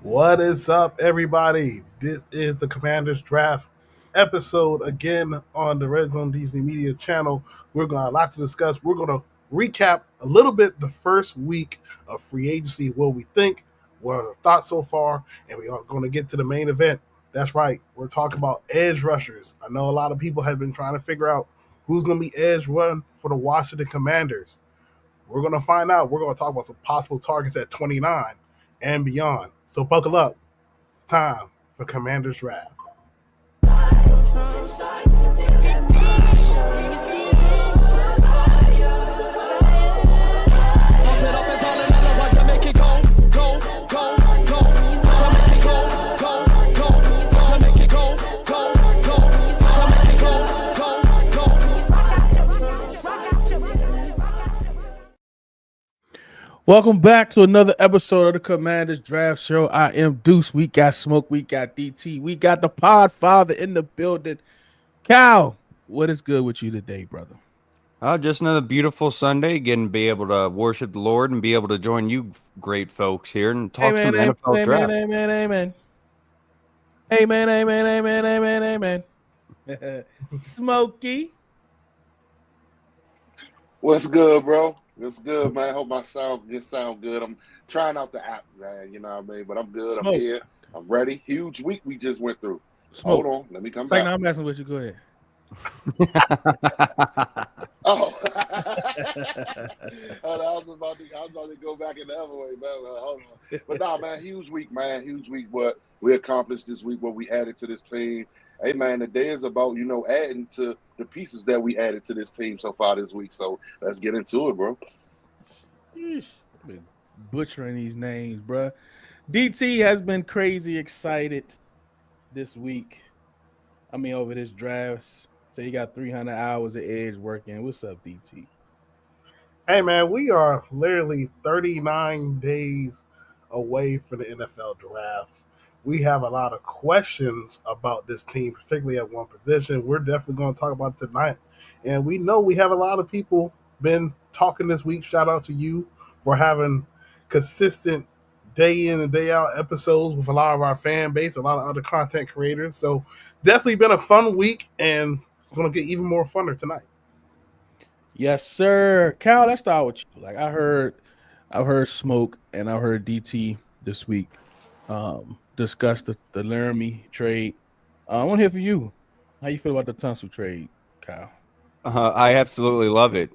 What is up, everybody? This is the Commanders Draft episode again on the Redzone DC Media channel. We're going to have a lot to discuss. We're going to recap a little bit the first week of free agency, what we think, what our thoughts so far, and we are going to get to the main event. That's right. We're talking about edge rushers. I know a lot of people have been trying to figure out who's going to be edge run for the Washington Commanders. We're going to find out. We're going to talk about some possible targets at 29 and beyond. So buckle up. It's time for Commander's Draft. Welcome back to another episode of the Commanders Draft Show. I am Deuce. We got Smoke. We got DT. We got the Podfather in the building. Cal, what is good with you today, brother? Just another beautiful Sunday. Getting to be able to worship the Lord and be able to join you great folks here and talk some NFL draft. Amen, amen. Amen, amen, amen, amen, amen. Smokey. What's good, bro? It's good, man. Hope my sound good. I'm trying out the app, man. You know what I mean? But I'm good. Smoke. I'm here. I'm ready. Huge week we just went through. Smoke. Hold on. Let me come Like, back. I'm messing with you. Go ahead. Oh. I was about to go back in the other way, man. Hold on. But nah, man, huge week, man. Huge week. What we accomplished this week, what we added to this team. Hey, man, the day is about, adding to the pieces that we added to this team so far this week. So let's get into it, bro. Yeesh. Been butchering these names, bro. DT has been crazy excited this week. Over this draft. So you got 300 hours of edge working. What's up, DT? Hey, man, we are literally 39 days away from the NFL draft. We have a lot of questions about this team, particularly at one position. We're definitely going to talk about it tonight. And we know we have a lot of people been talking this week. Shout out to you for having consistent day in and day out episodes with a lot of our fan base, a lot of other content creators. So definitely been a fun week, and it's going to get even more funner tonight. Yes, sir. Cal, let's start with you. Like I've heard Smoke and I heard DT this week discuss the Laramie trade. I want to hear from you. How you feel about the Tunsil trade, Kyle? I absolutely love it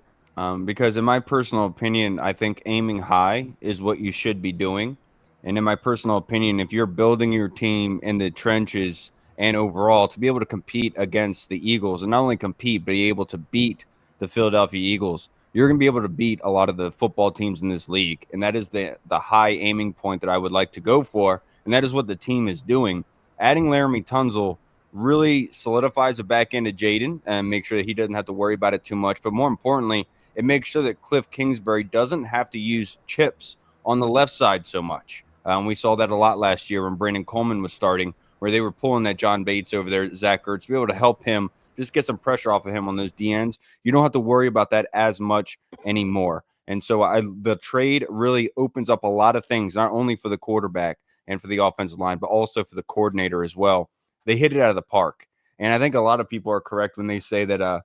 because in my personal opinion, I think aiming high is what you should be doing. And in my personal opinion, if you're building your team in the trenches and overall to be able to compete against the Eagles and not only compete, but be able to beat the Philadelphia Eagles, you're going to be able to beat a lot of the football teams in this league. And that is the high aiming point that I would like to go for. And that is what the team is doing. Adding Laramie Tunsil really solidifies the back end of Jaden and make sure that he doesn't have to worry about it too much. But more importantly, it makes sure that Cliff Kingsbury doesn't have to use chips on the left side so much. We saw that a lot last year when Brandon Coleman was starting, where they were pulling that John Bates over there, Zach Ertz, to be able to help him, just get some pressure off of him on those DNs. You don't have to worry about that as much anymore. And so the trade really opens up a lot of things, not only for the quarterback and for the offensive line, but also for the coordinator as well. They hit it out of the park. And I think a lot of people are correct when they say that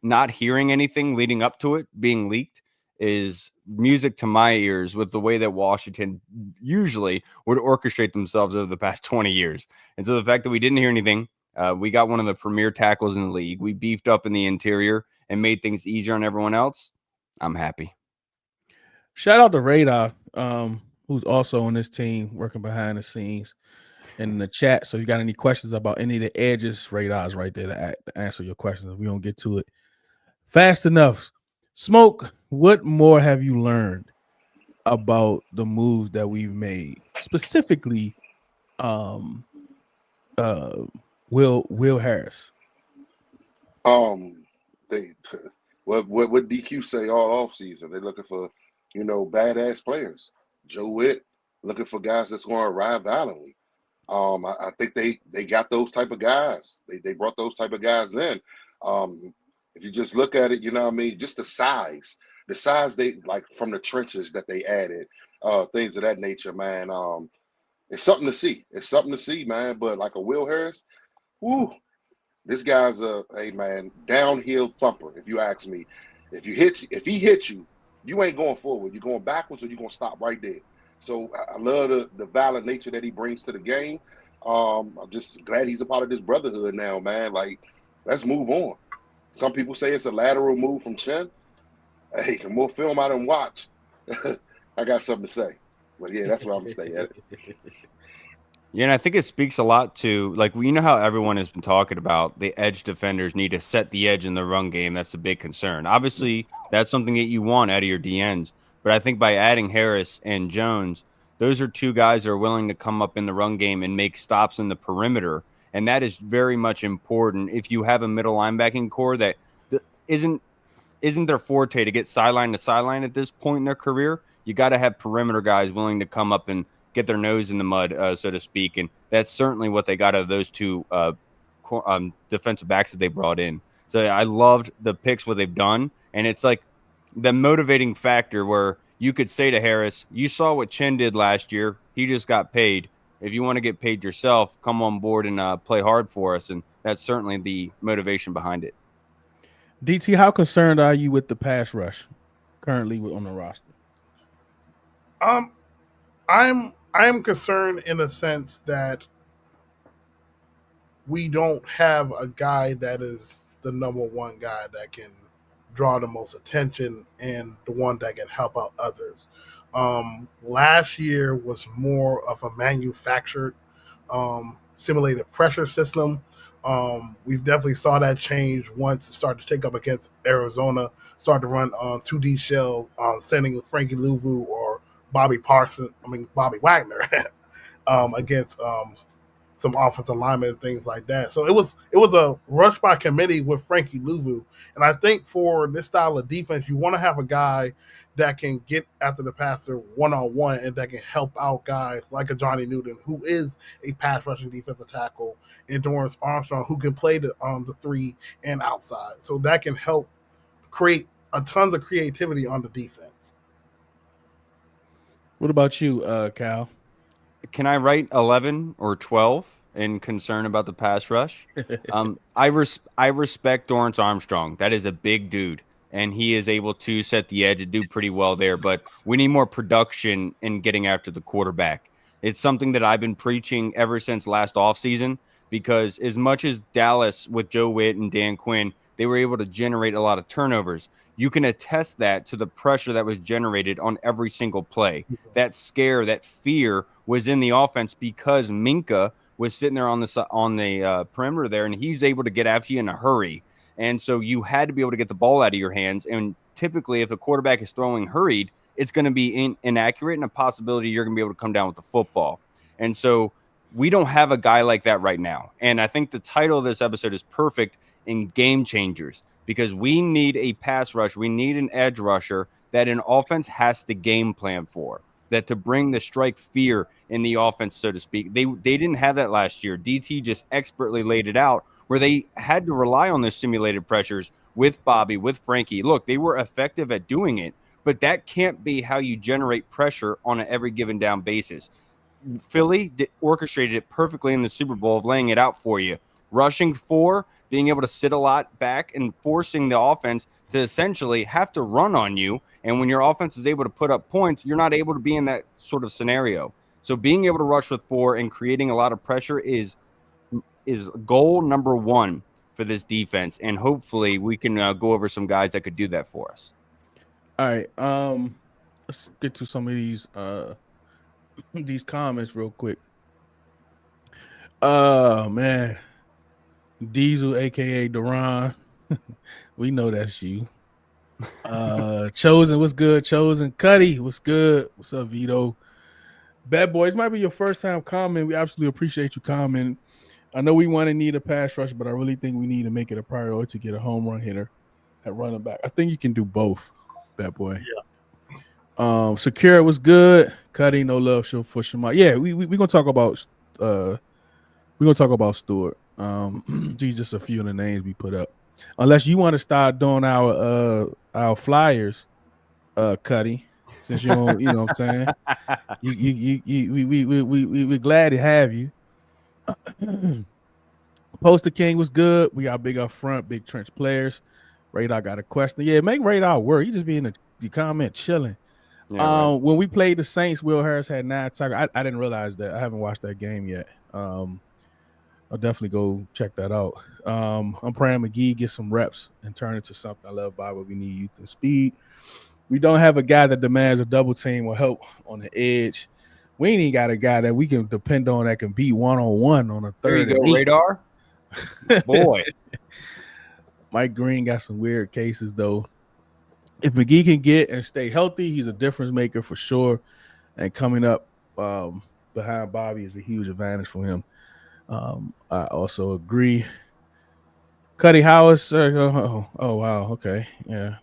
not hearing anything leading up to it being leaked is music to my ears with the way that Washington usually would orchestrate themselves over the past 20 years. And so the fact that we didn't hear anything, we got one of the premier tackles in the league. We beefed up in the interior and made things easier on everyone else. I'm happy. Shout out to Radar, who's also on this team working behind the scenes and in the chat. So if you got any questions about any of the edges, Radar's right there to answer your questions. If we don't get to it fast enough. Smoke, what more have you learned about the moves that we've made? Specifically, Will Harris. They what DQ say all offseason. They're looking for, badass players. Joe Witt looking for guys that's going to ride valiantly. I think they got those type of guys. They brought those type of guys in. If you just look at it, just the size they like from the trenches that they added, things of that nature, man. it's something to see. It's something to see, man. But like a Will Harris, whoo, this guy's hey man, downhill thumper. If you ask me, if he hits you, you ain't going forward. You're going backwards, or you're gonna stop right there. So I love the violent nature that he brings to the game. I'm just glad he's a part of this brotherhood now, man. Like, let's move on. Some people say it's a lateral move from Chen. Hey, the more film I done watch, I got something to say. But yeah, that's where I'm gonna stay at it. Yeah, and I think it speaks a lot to, like, you know how everyone has been talking about the edge defenders need to set the edge in the run game. That's a big concern. Obviously, that's something that you want out of your DNs. But I think by adding Harris and Jones, those are two guys that are willing to come up in the run game and make stops in the perimeter. And that is very much important if you have a middle linebacking core that isn't their forte to get sideline to sideline at this point in their career. You got to have perimeter guys willing to come up and get their nose in the mud, so to speak. And that's certainly what they got out of those two defensive backs that they brought in. So I loved the picks, what they've done. And it's like the motivating factor where you could say to Harris, you saw what Chen did last year. He just got paid. If you want to get paid yourself, come on board and play hard for us. And that's certainly the motivation behind it. DT, how concerned are you with the pass rush currently on the roster? I'm concerned in a sense that we don't have a guy that is the number one guy that can draw the most attention and the one that can help out others. Last year was more of a manufactured simulated pressure system. We definitely saw that change once it started to take up against Arizona, started to run 2D shell, sending Frankie Louvu or Bobby Wagner against some offensive linemen and things like that. So it was a rush by committee with Frankie Louvu. And I think for this style of defense, you want to have a guy that can get after the passer one-on-one and that can help out guys like a Johnny Newton, who is a pass rushing defensive tackle, and Dorrance Armstrong, who can play the 3 and outside. So that can help create a tons of creativity on the defense. What about you, Cal? Can I write 11 or 12 in concern about the pass rush? I respect Dorrance Armstrong. That is a big dude, and he is able to set the edge and do pretty well there. But we need more production in getting after the quarterback. It's something that I've been preaching ever since last offseason, because as much as Dallas with Joe Witt and Dan Quinn, they were able to generate a lot of turnovers. You can attest that to the pressure that was generated on every single play. That scare, that fear was in the offense because Minka was sitting there on the perimeter there, and he's able to get after you in a hurry. And so you had to be able to get the ball out of your hands. And typically, if a quarterback is throwing hurried, it's going to be inaccurate and a possibility you're going to be able to come down with the football. And so we don't have a guy like that right now. And I think the title of this episode is perfect in Game Changers, because we need a pass rush. We need an edge rusher that an offense has to game plan for, that to bring the strike fear in the offense, so to speak. They didn't have that last year. DT just expertly laid it out where they had to rely on those simulated pressures with Bobby, with Frankie. Look, they were effective at doing it, but that can't be how you generate pressure on an every given down basis. Philly orchestrated it perfectly in the Super Bowl of laying it out for you. Rushing 4, being able to sit a lot back and forcing the offense to essentially have to run on you. And when your offense is able to put up points, you're not able to be in that sort of scenario. So being able to rush with 4 and creating a lot of pressure is goal number 1 for this defense. And hopefully we can go over some guys that could do that for us. All right. Let's get to some of these comments real quick. Man. Diesel, aka Duran. We know that's you. Chosen, what's good? Chosen. Cuddy, what's good? What's up, Vito? Bad boys, might be your first time commenting. We absolutely appreciate you commenting. I know we want to need a pass rush, but I really think we need to make it a priority to get a home run hitter at running back. I think you can do both, bad boy. Yeah. Secure was good. Cuddy, no love show for Shema. Yeah, we gonna talk about Stewart. These just a few of the names we put up. Unless you want to start doing our flyers, Cuddy. since you don't, you know what I'm saying? We're glad to have you. Poster King was good. We got big up front, big trench players. Radar got a question. Yeah, make Radar work. He just be in the comment chilling. Yeah, right. When we played the Saints, Will Harris had 9 tackles. I didn't realize that. I haven't watched that game yet. I'll definitely go check that out. I'm praying McGee gets some reps and turn into something I love by what we need youth and speed. We don't have a guy that demands a double team or help on the edge. We ain't even got a guy that we can depend on that can beat one-on-one on a third. There you go, Radar. Boy. Mike Green got some weird cases, though. If McGee can get and stay healthy, he's a difference maker for sure. And coming up behind Bobby is a huge advantage for him. I also agree. Cuddy Howard, oh wow, okay, yeah.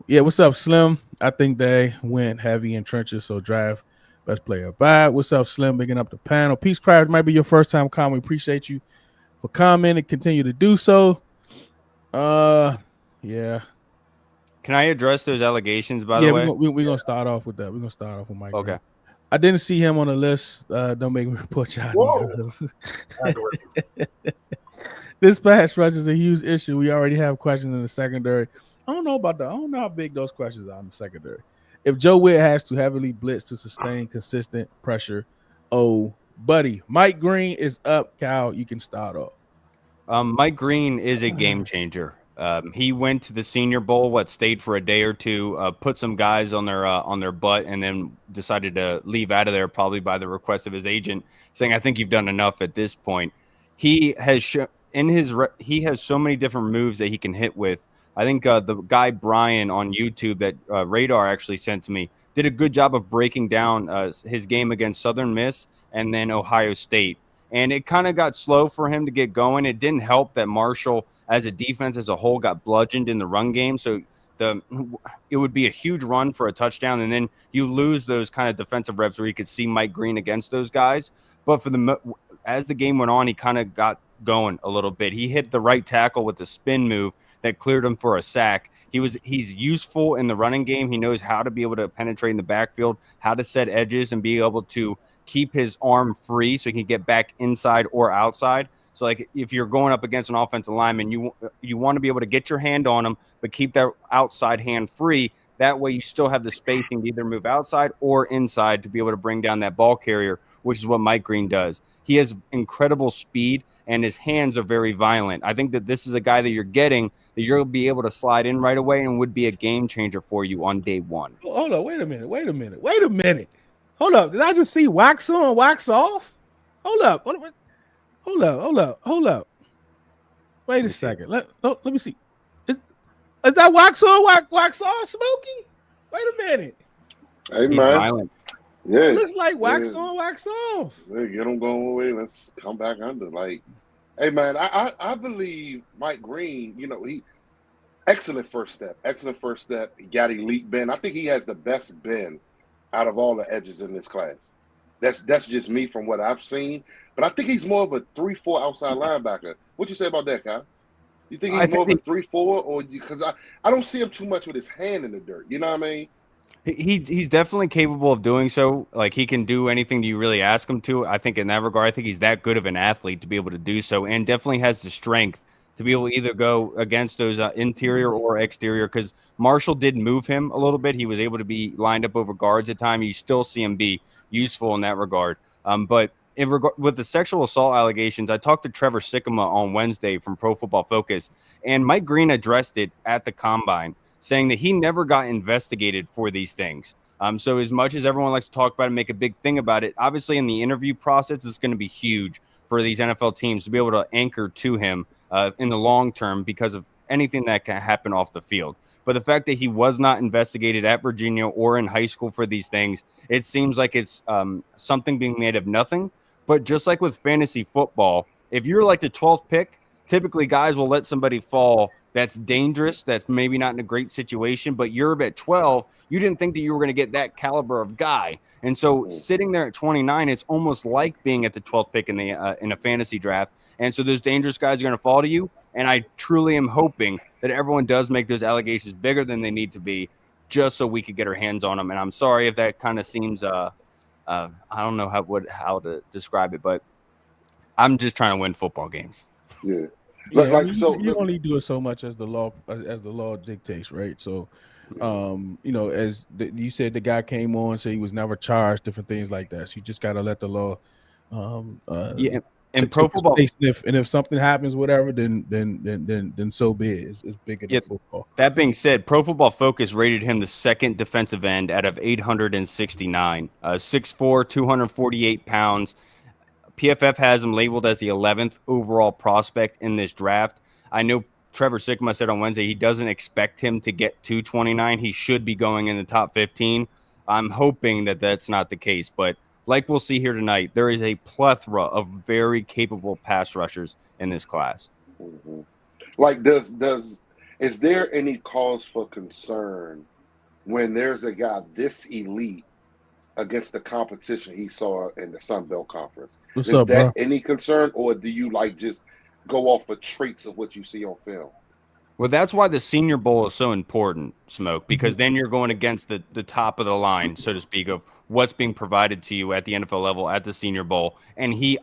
Yeah, what's up, Slim? I think they went heavy in trenches, so draft best player. Bye. What's up, Slim? Bigging up the panel. Peace Craft might be your first time comment. We appreciate you for commenting. Continue to do so. Yeah. Can I address those allegations, by the way? We're going to start off with that. We're going to start off with Mike. Okay. I didn't see him on the list. Don't make me report y'all. This pass rush is a huge issue. We already have questions in the secondary. I don't know about that. I don't know how big those questions are in the secondary. If Joe Witt has to heavily blitz to sustain consistent pressure, oh, buddy, Mike Green is up. Cal, you can start off. Mike Green is a game changer. He went to the Senior Bowl, stayed for a day or two, put some guys on their butt, and then decided to leave out of there, probably by the request of his agent, saying, "I think you've done enough at this point." He has he has so many different moves that he can hit with. I think the guy Brian on YouTube that Radar actually sent to me did a good job of breaking down his game against Southern Miss and then Ohio State. And it kind of got slow for him to get going. It didn't help that Marshall, as a defense as a whole, got bludgeoned in the run game. So it would be a huge run for a touchdown, and then you lose those kind of defensive reps where you could see Mike Green against those guys. But as the game went on, he kind of got going a little bit. He hit the right tackle with the spin move that cleared him for a sack. He's useful in the running game. He knows how to be able to penetrate in the backfield, how to set edges, and be able to keep his arm free so he can get back inside or outside. So, like, if you're going up against an offensive lineman, you want to be able to get your hand on him, but keep that outside hand free. That way you still have the spacing to either move outside or inside to be able to bring down that ball carrier, which is what Mike Green does. He has incredible speed, and his hands are very violent. I think that this is a guy that you're getting that you'll be able to slide in right away and would be a game changer for you on day one. Hold on. Wait a minute. Hold up. Did I just see wax on, wax off? Hold up. Wait a second. Let me see. Is that wax on, wax off, Smokey? Wait a minute. Hey, He's man. violent. Yeah. It looks like wax on, wax off. Yeah, get them going away. Let's come back under. Like, hey, man, I believe Mike Green, he excellent first step. He got elite bend. I think he has the best bend out of all the edges in this class. That's just me from what I've seen. But I think he's more of a 3-4 outside linebacker. What you say about that, Kyle? You think he's more of a 3-4, or because I don't see him too much with his hand in the dirt. You know what I mean? He's definitely capable of doing so. Like, he can do anything you really ask him to. I think in that regard, I think he's that good of an athlete to be able to do so, and definitely has the strength to be able to either go against those interior or exterior, because Marshall did move him a little bit. He was able to be lined up over guards at times. You still see him be useful in that regard. But with the sexual assault allegations, I talked to Trevor Sikkema on Wednesday from Pro Football Focus, and Mike Green addressed it at the Combine, saying that he never got investigated for these things. So as much as everyone likes to talk about it and make a big thing about it, obviously in the interview process, it's going to be huge for these NFL teams to be able to anchor to him in the long term because of anything that can happen off the field. But the fact that he was not investigated at Virginia or in high school for these things, it seems like it's something being made of nothing. But just like with fantasy football, if you're like the 12th pick, typically guys will let somebody fall that's dangerous, that's maybe not in a great situation, but you're at 12, you didn't think that you were going to get that caliber of guy. And so sitting there at 29, it's almost like being at the 12th pick in a fantasy draft. And so those dangerous guys are going to fall to you. And I truly am hoping that everyone does make those allegations bigger than they need to be, just so we could get our hands on him. And I'm sorry if that kind of seems I don't know how to describe it, but I'm just trying to win football games. Yeah. Yeah, I Like mean, so. you only do it so much as the law dictates, right? So, as you said, the guy came on, said he was never charged, different things like that. So you just got to let the law, Yeah, and pro football. And if something happens, whatever, then so be it. It's bigger than football. That being said, Pro Football Focus rated him the second defensive end out of 869, 6'4", 248 pounds. PFF has him labeled as the 11th overall prospect in this draft. I know Trevor Sikkema said on Wednesday he doesn't expect him to get to 29. He should be going in the top 15. I'm hoping that that's not the case, but like we'll see here tonight, there is a plethora of very capable pass rushers in this class. Mm-hmm. Like, is there any cause for concern when there's a guy this elite against the competition he saw in the Sun Belt Conference? What's up, that bro? any concern, or do you just go off of traits of what you see on film? Well, that's why the Senior Bowl is so important, Smoke, because then you're going against the top of the line, so to speak, of what's being provided to you at the NFL level at the Senior Bowl. And he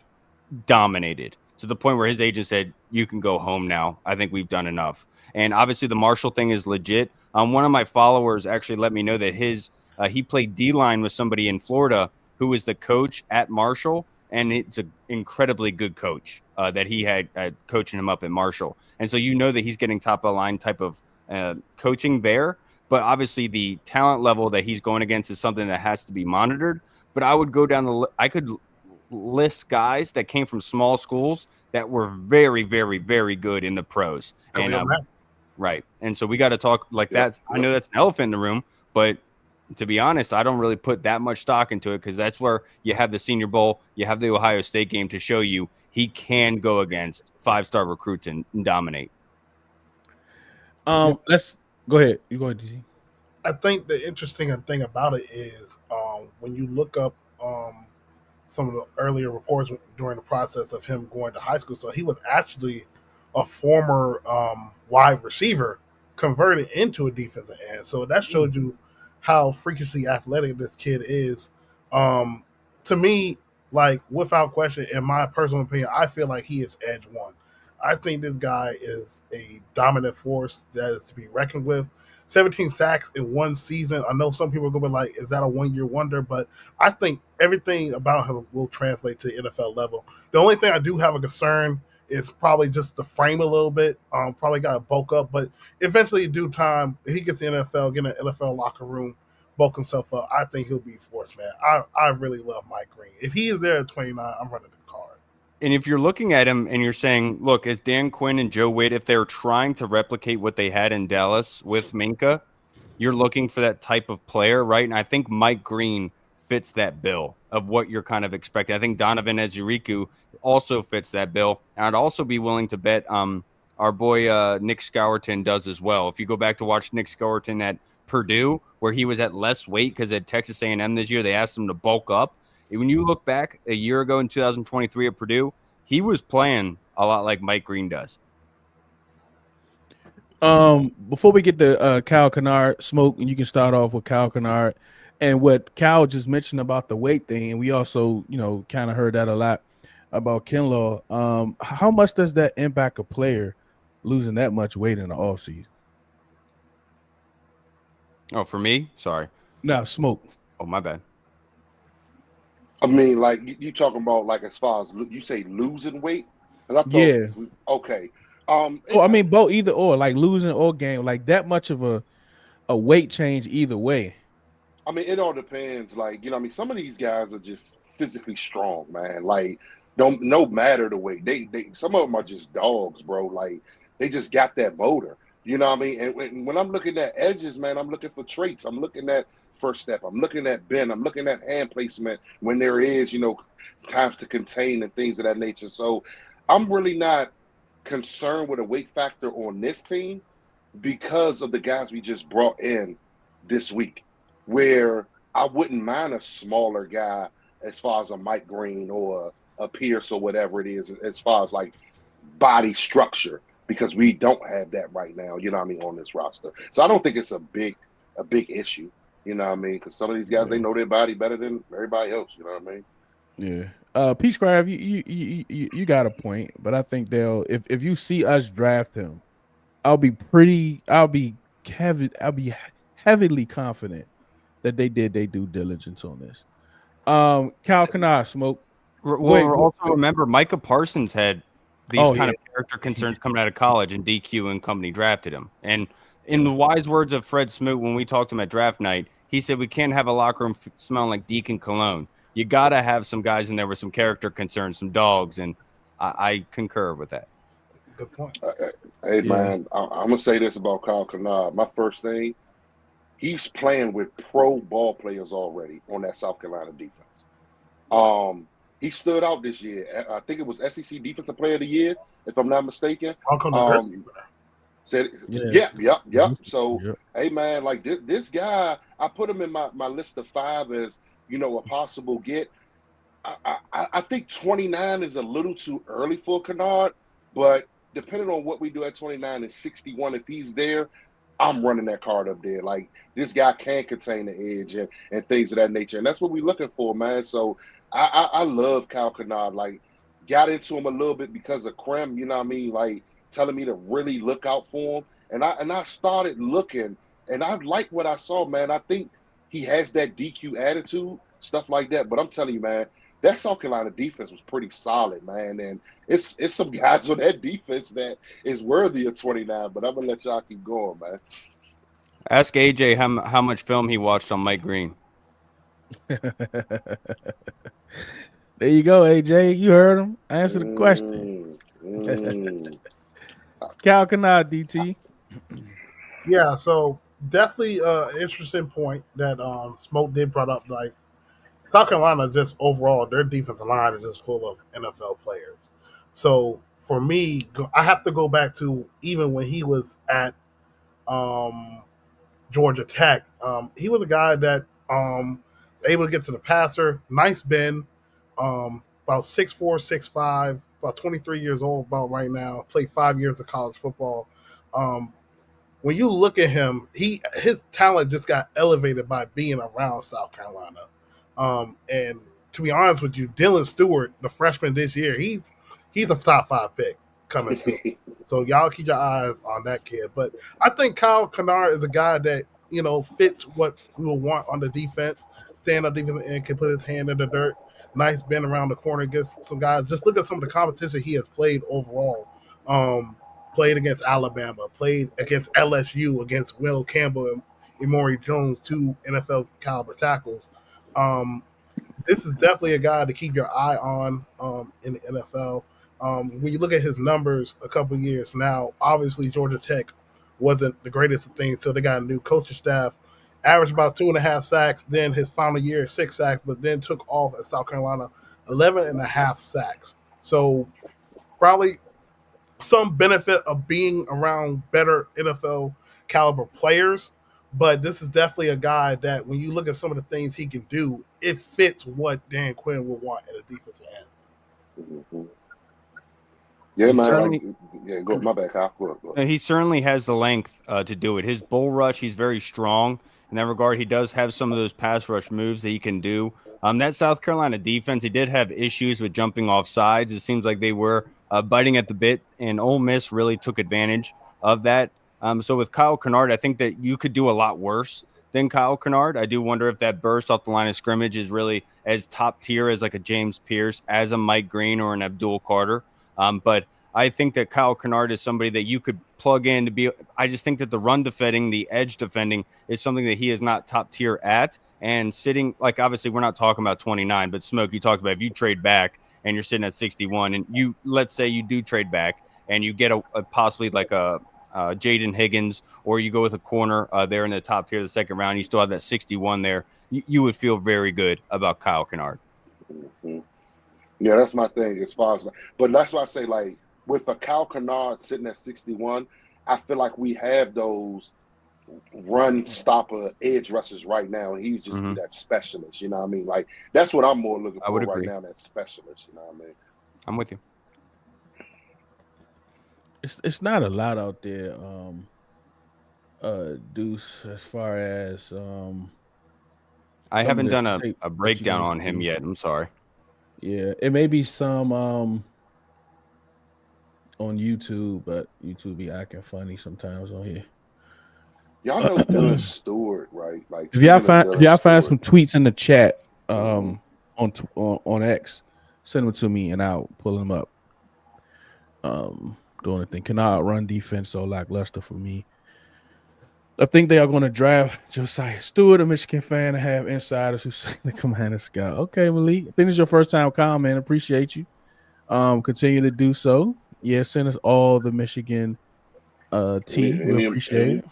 dominated to the point where his agent said, you can go home now. I think we've done enough. And obviously the Marshall thing is legit. One of my followers actually let me know that he played D-line with somebody in Florida who was the coach at Marshall, and it's an incredibly good coach that he had coaching him up at Marshall. And so that he's getting top-of-the-line type of coaching there. But obviously the talent level that he's going against is something that has to be monitored. But I would go down I could list guys that came from small schools that were very, very, very good in the pros. And right. And so we got to talk like that. I know that's an elephant in the room, but to be honest, I don't really put that much stock into it because that's where you have the Senior Bowl, you have the Ohio State game to show you he can go against 5-star recruits and dominate. Let's go ahead. You go ahead, DC. I think the interesting thing about it is when you look up some of the earlier reports during the process of him going to high school. So he was actually a former wide receiver converted into a defensive end. So that showed you how freakishly athletic this kid is. To me, like, without question, in my personal opinion, I feel like he is edge one. I think this guy is a dominant force that is to be reckoned with. 17 sacks in one season. I know some people are going to be like, is that a 1-year wonder? But I think everything about him will translate to NFL level. The only thing I do have a concern is probably just the frame a little bit. Probably got to bulk up. But eventually, in due time, if he gets the NFL, get in an NFL locker room, bulk himself up, I think he'll be a force, man. I really love Mike Green. If he is there at 29, I'm running the card. And if you're looking at him and you're saying, look, as Dan Quinn and Joe Witt, if they're trying to replicate what they had in Dallas with Minka, you're looking for that type of player, right? And I think Mike Green fits that bill of what you're kind of expecting. I think Donovan Ezeiruaku also fits that bill. And I'd also be willing to bet our boy Nick Scourton does as well. If you go back to watch Nick Scourton at Purdue, where he was at less weight because at Texas A&M this year, they asked him to bulk up. When you look back a year ago in 2023 at Purdue, he was playing a lot like Mike Green does. Before we get to Kyle Kenard, Smoke, and you can start off with Kyle Kenard and what Kyle just mentioned about the weight thing, and we also, kind of heard that a lot about Kinlaw. How much does that impact a player losing that much weight in the offseason? Oh, for me? Sorry. No, Smoke. Oh, my bad. I mean, like, you talking about, like, as far as you say losing weight? Yeah. Okay. I mean, both, either or, like losing or gain, like that much of a weight change either way. I mean, it all depends. Like, some of these guys are just physically strong, man. Like, no matter the weight. They some of them are just dogs, bro. Like, they just got that motor. You know what I mean? And when I'm looking at edges, man, I'm looking for traits. I'm looking at first step. I'm looking at bend. I'm looking at hand placement when there is, times to contain and things of that nature. So I'm really not concerned with a weight factor on this team because of the guys we just brought in this week, where I wouldn't mind a smaller guy as far as a Mike Green or a Pierce or whatever it is, as far as like body structure, because we don't have that right now, on this roster. So I don't think it's a big a big issue. You know what I mean? Because some of these guys, they know their body better than everybody else. You know what I mean? Yeah. P Scribe, you got a point, but I think they'll if you see us draft him, I'll be heavily confident that they did their due diligence on this. Cal Kenard, Smoke. Well, also remember Micah Parsons had these kind of character concerns coming out of college, and DQ and company drafted him. And in the wise words of Fred Smoot, when we talked to him at draft night, he said we can't have a locker room smelling like Deacon Cologne. You got to have some guys in there with some character concerns, some dogs, and I concur with that. Good point. Hey, man, I'm going to say this about Kyle Kenard. My first thing, he's playing with pro ball players already on that South Carolina defense. He stood out this year. I think it was SEC Defensive Player of the Year, if I'm not mistaken. Yep. So, hey, man, like this guy, I put him in my list of 5 as, a possible get. I think 29 is a little too early for Kenard, but depending on what we do at 29 and 61, if he's there, I'm running that card up there. Like, this guy can contain the edge and things of that nature. And that's what we're looking for, man. So I love Kyle Kenard. Like, got into him a little bit because of Krem, you know what I mean? Like, telling me to really look out for him. And I started looking, and I like what I saw, man. I think he has that DQ attitude, stuff like that. But I'm telling you, man, that South Carolina defense was pretty solid, man. And it's some guys on that defense that is worthy of 29, but I'm going to let y'all keep going, man. Ask AJ how much film he watched on Mike Green. There you go, AJ. You heard him. Answer the question. Cal Kenard, DT. Yeah, so definitely interesting point that Smoke did brought up. Like, South Carolina, just overall, their defensive line is just full of NFL players. So for me, I have to go back to even when he was at Georgia Tech. He was a guy that was able to get to the passer, nice bend, about 6'4", 6'5", about 23 years old about right now, played 5 years of college football. When you look at him, his talent just got elevated by being around South Carolina. And to be honest with you, Dylan Stewart, the freshman this year, he's a top 5 pick coming soon. So y'all keep your eyes on that kid. But I think Kyle Kenard is a guy that, fits what we will want on the defense. Stand up defense and can put his hand in the dirt. Nice bend around the corner against some guys. Just look at some of the competition he has played overall. Played against Alabama, played against LSU, against Will Campbell and Emory Jones, 2 NFL caliber tackles. This is definitely a guy to keep your eye on in the NFL. When you look at his numbers a couple of years now, obviously Georgia Tech wasn't the greatest of things, so they got a new coaching staff. Averaged about 2.5 sacks, then his final year 6 sacks, but then took off at South Carolina 11.5 sacks. So probably some benefit of being around better NFL caliber players, but this is definitely a guy that when you look at some of the things he can do, it fits what Dan Quinn would want at a defensive end. Mm-hmm. Yeah, man. Go my bad, Kyle. Go. He certainly has the length to do it. His bull rush, he's very strong in that regard. He does have some of those pass rush moves that he can do. That South Carolina defense, he did have issues with jumping off sides. It seems like they were biting at the bit, and Ole Miss really took advantage of that. So with Kyle Kenard, I think that you could do a lot worse than Kyle Kenard. I do wonder if that burst off the line of scrimmage is really as top tier as like a James Pierce, as a Mike Green, or an Abdul Carter. But I think that Kyle Kenard is somebody that you could plug in to be. I just think that the run defending, the edge defending is something that he is not top tier at. And sitting, like, obviously we're not talking about 29, but Smoke, you talked about if you trade back and you're sitting at 61, and let's say you do trade back and you get a possibly like a Jaden Higgins, or you go with a corner there in the top tier of the second round, you still have that 61 there. You would feel very good about Kyle Kenard. Mm-hmm. Yeah, that's my thing as far as, but that's why I say, like, with a Kyle Kenard sitting at 61, I feel like we have those run stopper edge rushers right now, and he's just that specialist. You know what I mean? Like, that's what I'm more looking for right now. That specialist. You know what I mean? I'm with you. It's not a lot out there Deuce, as far as I some of haven't the done a tape that you breakdown want to on him see. yet. I'm sorry. Yeah, it may be some on YouTube, but YouTube be acting funny sometimes on here. Y'all know Dylan Stewart, right? Like If y'all speaking of find Dylan Stewart, some tweets in the chat mhm. on X, send them to me and I'll pull them up. Doing the thing. Kenard run defense so lackluster for me. I think they are going to draft Josiah Stewart, a Michigan fan, and have insiders who say the Commander Scout. Okay, Malik. I think this is your first time calling, man. Appreciate you. Continue to do so. Yeah, send us all the Michigan tea. We appreciate it.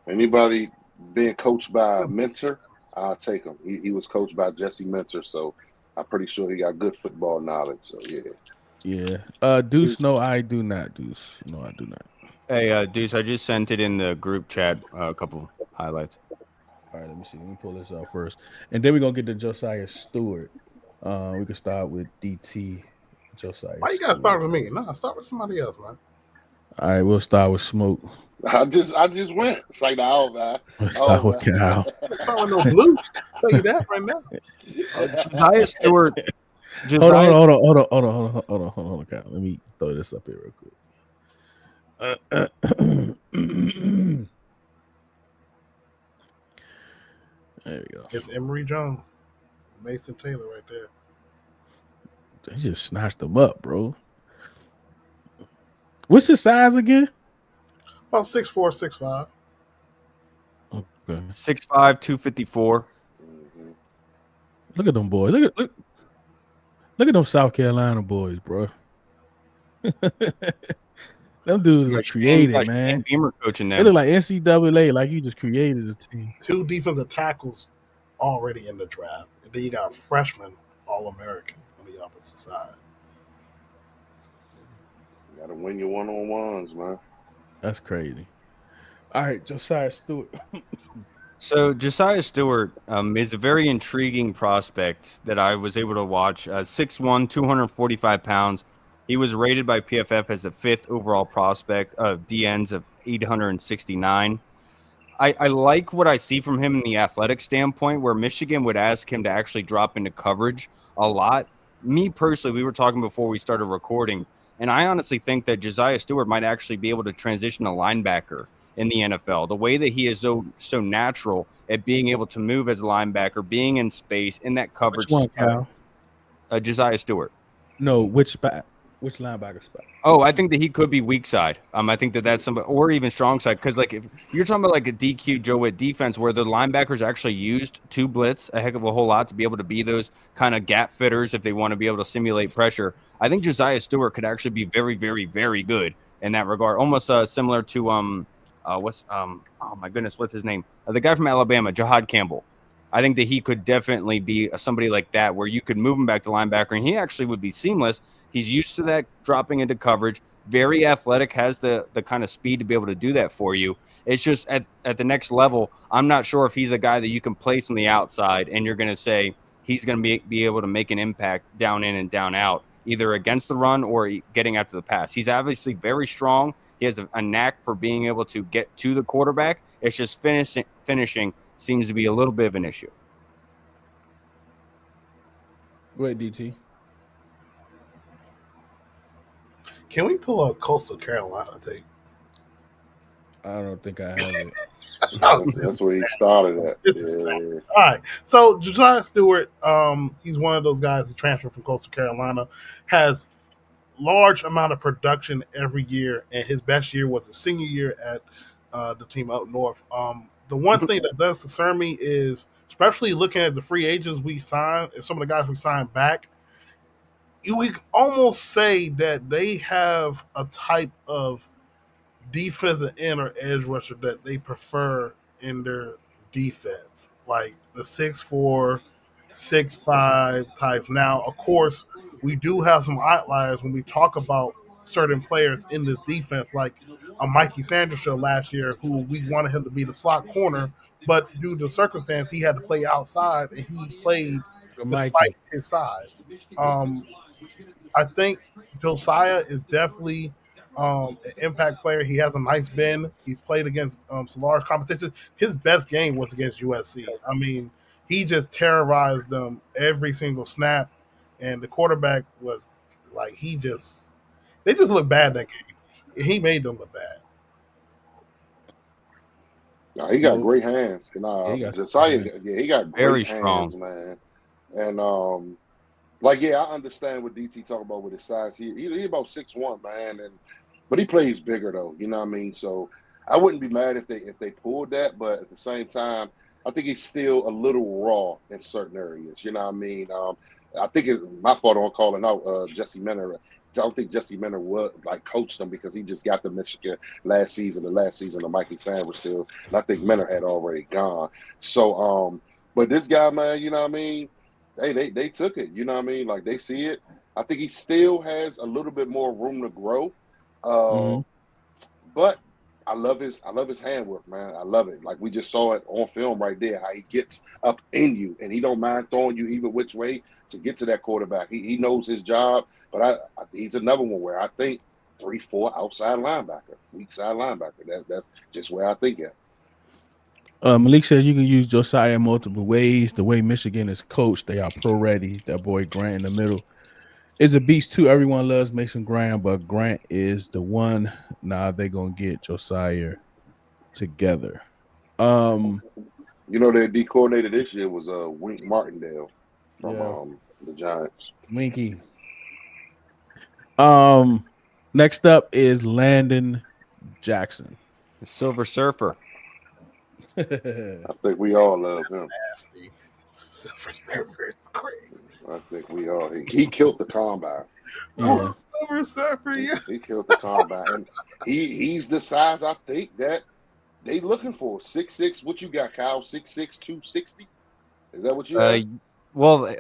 Anybody being coached by a mentor, I'll take him. He was coached by Jesse Mentor, so I'm pretty sure he got good football knowledge. So yeah. Yeah. Deuce, no, I do not. Deuce. No, I do not. Hey, Deuce, I just sent it in the group chat. A couple highlights. All right, let me see. Let me pull this up first. And then we're gonna get to Josiah Stewart. We can start with DT Josiah Why you gotta Stewart. start with me? No, start with somebody else, man. All right, we'll start with Smoke. I just went. It's like no, man. We'll start with Man. Cal. Start with no blue. Tell you that right now. Josiah Stewart. Hold on, Cal. Let me throw this up here real quick. There we go. It's Emory Jones, Mason Taylor right there. They just snatched him up, bro. What's his size again? About 6'4", 6'5". Okay. 6'5", 254. Look at them boys. Look at them South Carolina boys, bro. Them dudes are created, man. Beamer coaching them. They look like NCAA, like you just created a team. 2 defensive tackles already in the draft. And then you got a freshman All-American on the opposite side. You gotta win your one-on-ones, man. That's crazy. All right, Josiah Stewart. So Josiah Stewart is a very intriguing prospect that I was able to watch. 6'1", 245 pounds. He was rated by PFF as the 5th overall prospect of DNs of 869. I like what I see from him in the athletic standpoint, where Michigan would ask him to actually drop into coverage a lot. Me personally, we were talking before we started recording, and I honestly think that Josiah Stewart might actually be able to transition to linebacker in the NFL. The way that he is so natural at being able to move as a linebacker, being in space, in that coverage. Which one, Cal? Josiah Stewart. No, which spot? Which linebacker spot? Oh, I think that he could be weak side. I think that that's somebody, or even strong side. Because like if you're talking about like a DQ Joe Witt defense where the linebackers actually used to blitz a heck of a whole lot to be able to be those kind of gap fitters if they want to be able to simulate pressure. I think Josiah Stewart could actually be very, very, very good in that regard. Almost similar to oh my goodness, what's his name? The guy from Alabama, Jahad Campbell. I think that he could definitely be somebody like that where you could move him back to linebacker and he actually would be seamless. He's used to that dropping into coverage, very athletic, has the kind of speed to be able to do that for you. It's just at the next level, I'm not sure if he's a guy that you can place on the outside and you're going to say he's going to be able to make an impact down in and down out, either against the run or getting after the pass. He's obviously very strong. He has a knack for being able to get to the quarterback. It's just finishing seems to be a little bit of an issue. Go ahead, DT. Can we pull up Coastal Carolina tape? I don't think I have it. That's where he started at. Yeah. All right. So Josiah Stewart, he's one of those guys that transferred from Coastal Carolina, has large amount of production every year, and his best year was his senior year at the team up north. The one thing that does concern me is, especially looking at the free agents we signed and some of the guys we signed back, we can almost say that they have a type of defensive end or edge rusher that they prefer in their defense, like the 6'4", 6'5" types. Now, of course, we do have some outliers when we talk about certain players in this defense, like a Mikey Sanders show last year, who we wanted him to be the slot corner, but due to circumstance, he had to play outside, and he played despite his size. I think Josiah is definitely an impact player. He has a nice bend. He's played against some large competition. His best game was against USC. I mean, he just terrorized them every single snap, and the quarterback was like they just looked bad that game. He made them look bad. No, he got Smoke. great hands. And Yeah, he got Josiah, hands. yeah, he got Very great strong. hands, man. And like, yeah, I understand what DT talking about with his size. He about 6'1", man, but he plays bigger though. You know what I mean? So I wouldn't be mad if they pulled that, but at the same time, I think he's still a little raw in certain areas. You know what I mean? I think it's my fault on calling out Jesse Minter. I don't think Jesse Minter would like coached him because he just got to Michigan last season. The last season of Mikey Sanders still, and I think Minter had already gone. So, but this guy, man, you know what I mean? They took it. You know what I mean? Like they see it. I think he still has a little bit more room to grow. Mhm. But I love his handwork, man. I love it. Like we just saw it on film right there, how he gets up in you and he don't mind throwing you either which way to get to that quarterback. He knows his job, but he's another one where I think 3-4 outside linebacker, weak side linebacker. That's just where I think it. Malik says you can use Josiah in multiple ways. The way Michigan is coached, they are pro ready. That boy Grant in the middle is a beast too. Everyone loves Mason Graham, but Grant is the one. Nah, they gonna get Josiah together. You know, their D coordinator this year was Wink Martindale from Yeah, the Giants. Winky. Next up is Landon Jackson. The Silver Surfer. I think we all love him. Nasty. Silver Surfer is crazy. I think we all. He killed the combine. Yeah. Silver Surfer, yeah. He killed the combine, and he's the size I think that they looking for. 6'6". What you got, Kyle? 6'6", 260. Is that what you have? Well,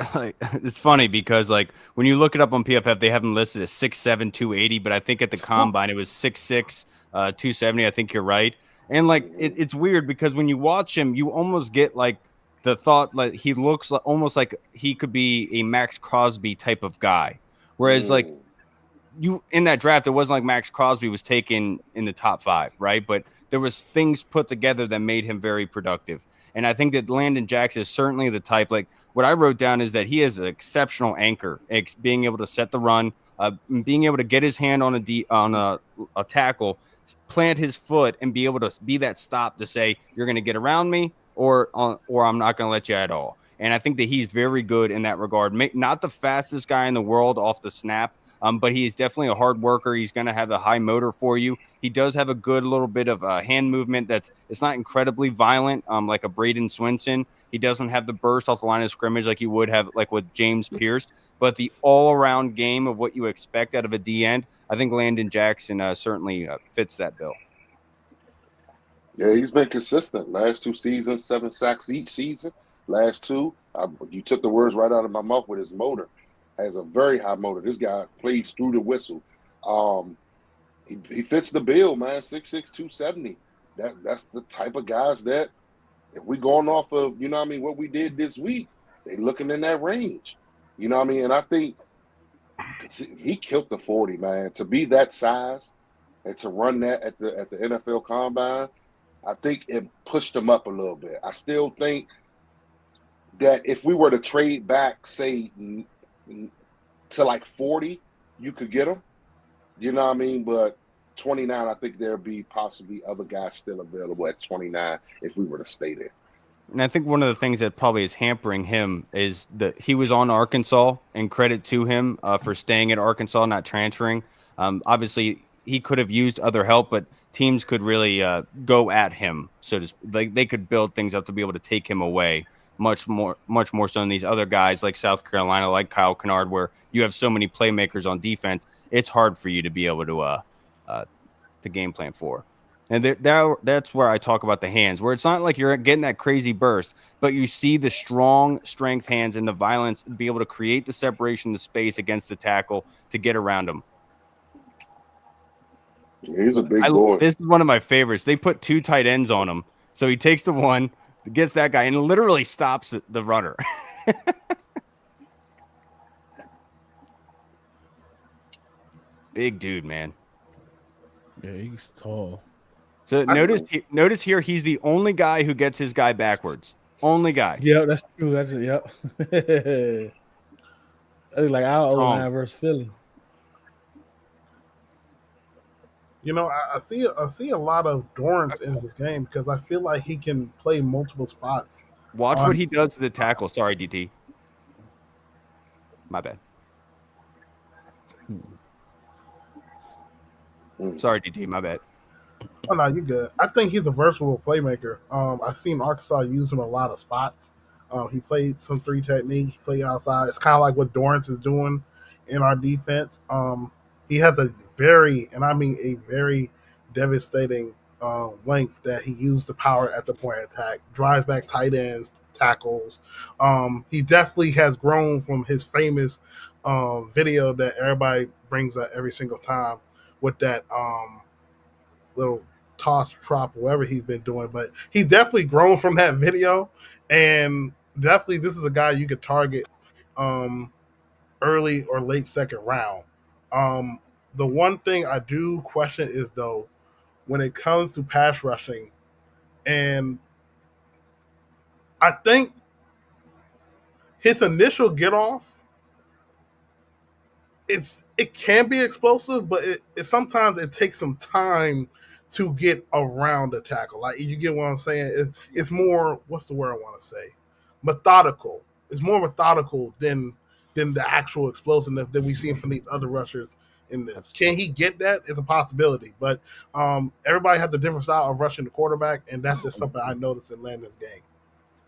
it's funny because like when you look it up on PFF, they have him listed as 6'7", 280, but I think at the combine it was 6'6", 270. I think you're right. And like it's weird because when you watch him, you almost get like the thought like he looks like, almost like he could be a Max Crosby type of guy. Whereas like you in that draft, it wasn't like Max Crosby was taken in the top 5, right? But there was things put together that made him very productive. And I think that Landon Jackson is certainly the type. Like what I wrote down is that he is an exceptional anchor, being able to set the run, being able to get his hand on a tackle, plant his foot, and be able to be that stop to say you're going to get around me, or I'm not going to let you at all. And I think that he's very good in that regard. Not the fastest guy in the world off the snap, but he's definitely a hard worker. He's going to have a high motor for you. He does have a good little bit of hand movement it's not incredibly violent, like a Braden Swinson. He doesn't have the burst off the line of scrimmage like you would have like with James Pierce. But the all-around game of what you expect out of a D end, I think Landon Jackson certainly fits that bill. Yeah, he's been consistent. Last 2 seasons, 7 sacks each season. Last 2, you took the words right out of my mouth with his motor. Has a very high motor. This guy plays through the whistle. He fits the bill, man. 6'6", 270. That's the type of guys that if we going off of, you know what I mean, what we did this week, they looking in that range. You know what I mean? And I think he killed the 40, man. To be that size and to run that at the NFL Combine, I think it pushed him up a little bit. I still think that if we were to trade back, say, to like 40, you could get him. You know what I mean? But 29, I think there'd be possibly other guys still available at 29 if we were to stay there. And I think one of the things that probably is hampering him is that he was on Arkansas, and credit to him for staying at Arkansas, not transferring. Obviously, he could have used other help, but teams could really go at him. So to like they could build things up to be able to take him away much more so than these other guys like South Carolina, like Kyle Kenard, where you have so many playmakers on defense. It's hard for you to be able to game plan for. And that's where I talk about the hands, where it's not like you're getting that crazy burst, but you see the strong strength hands and the violence, be able to create the separation, the space against the tackle to get around him. He's a big boy. This is one of my favorites. They put 2 tight ends on him. So he takes the one, gets that guy, and literally stops the runner. Big dude, man. Yeah, he's tall. So notice here, he's the only guy who gets his guy backwards. Only guy. Yeah, that's true. That's it. Yep. That's like our Strong. O-line versus Philly. You know, I see a lot of Dorrance in his game because I feel like he can play multiple spots. Watch what he does to the tackle. Sorry, DT. My bad. Sorry, DT. My bad. Oh no, you good. I think he's a versatile playmaker. I've seen Arkansas use him in a lot of spots. He played some 3 technique. He played outside. It's kind of like what Dorrance is doing in our defense. He has a very, and I mean a very devastating length that he used the power at the point of attack. Drives back tight ends, tackles. He definitely has grown from his famous video that everybody brings up every single time with that little toss, drop, whatever he's been doing. But he's definitely grown from that video, and definitely this is a guy you could target early or late second round. The one thing I do question is though, when it comes to pass rushing, and I think his initial get off, it can be explosive, but it sometimes it takes some time to get around the tackle. Like you get what I'm saying? It's more, what's the word I want to say? Methodical. It's more methodical than the actual explosiveness that we see from these other rushers in this. Can he get that? It's a possibility, but everybody has a different style of rushing the quarterback, and that's just something I noticed in Landon's game.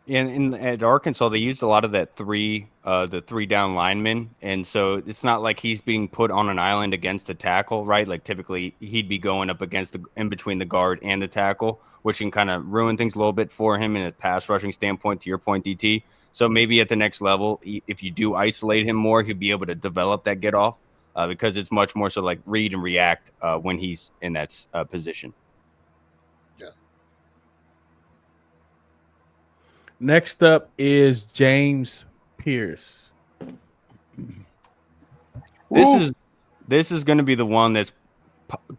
And at Arkansas, they used a lot of that the 3 down linemen, and so it's not like he's being put on an island against a tackle, right? Like typically he'd be going up against in between the guard and the tackle, which can kind of ruin things a little bit for him in a pass rushing standpoint. To your point, DT. So maybe at the next level, if you do isolate him more, he'll be able to develop that get off because it's much more so like read and react when he's in that position. Next up is James Pierce. This is going to be the one that's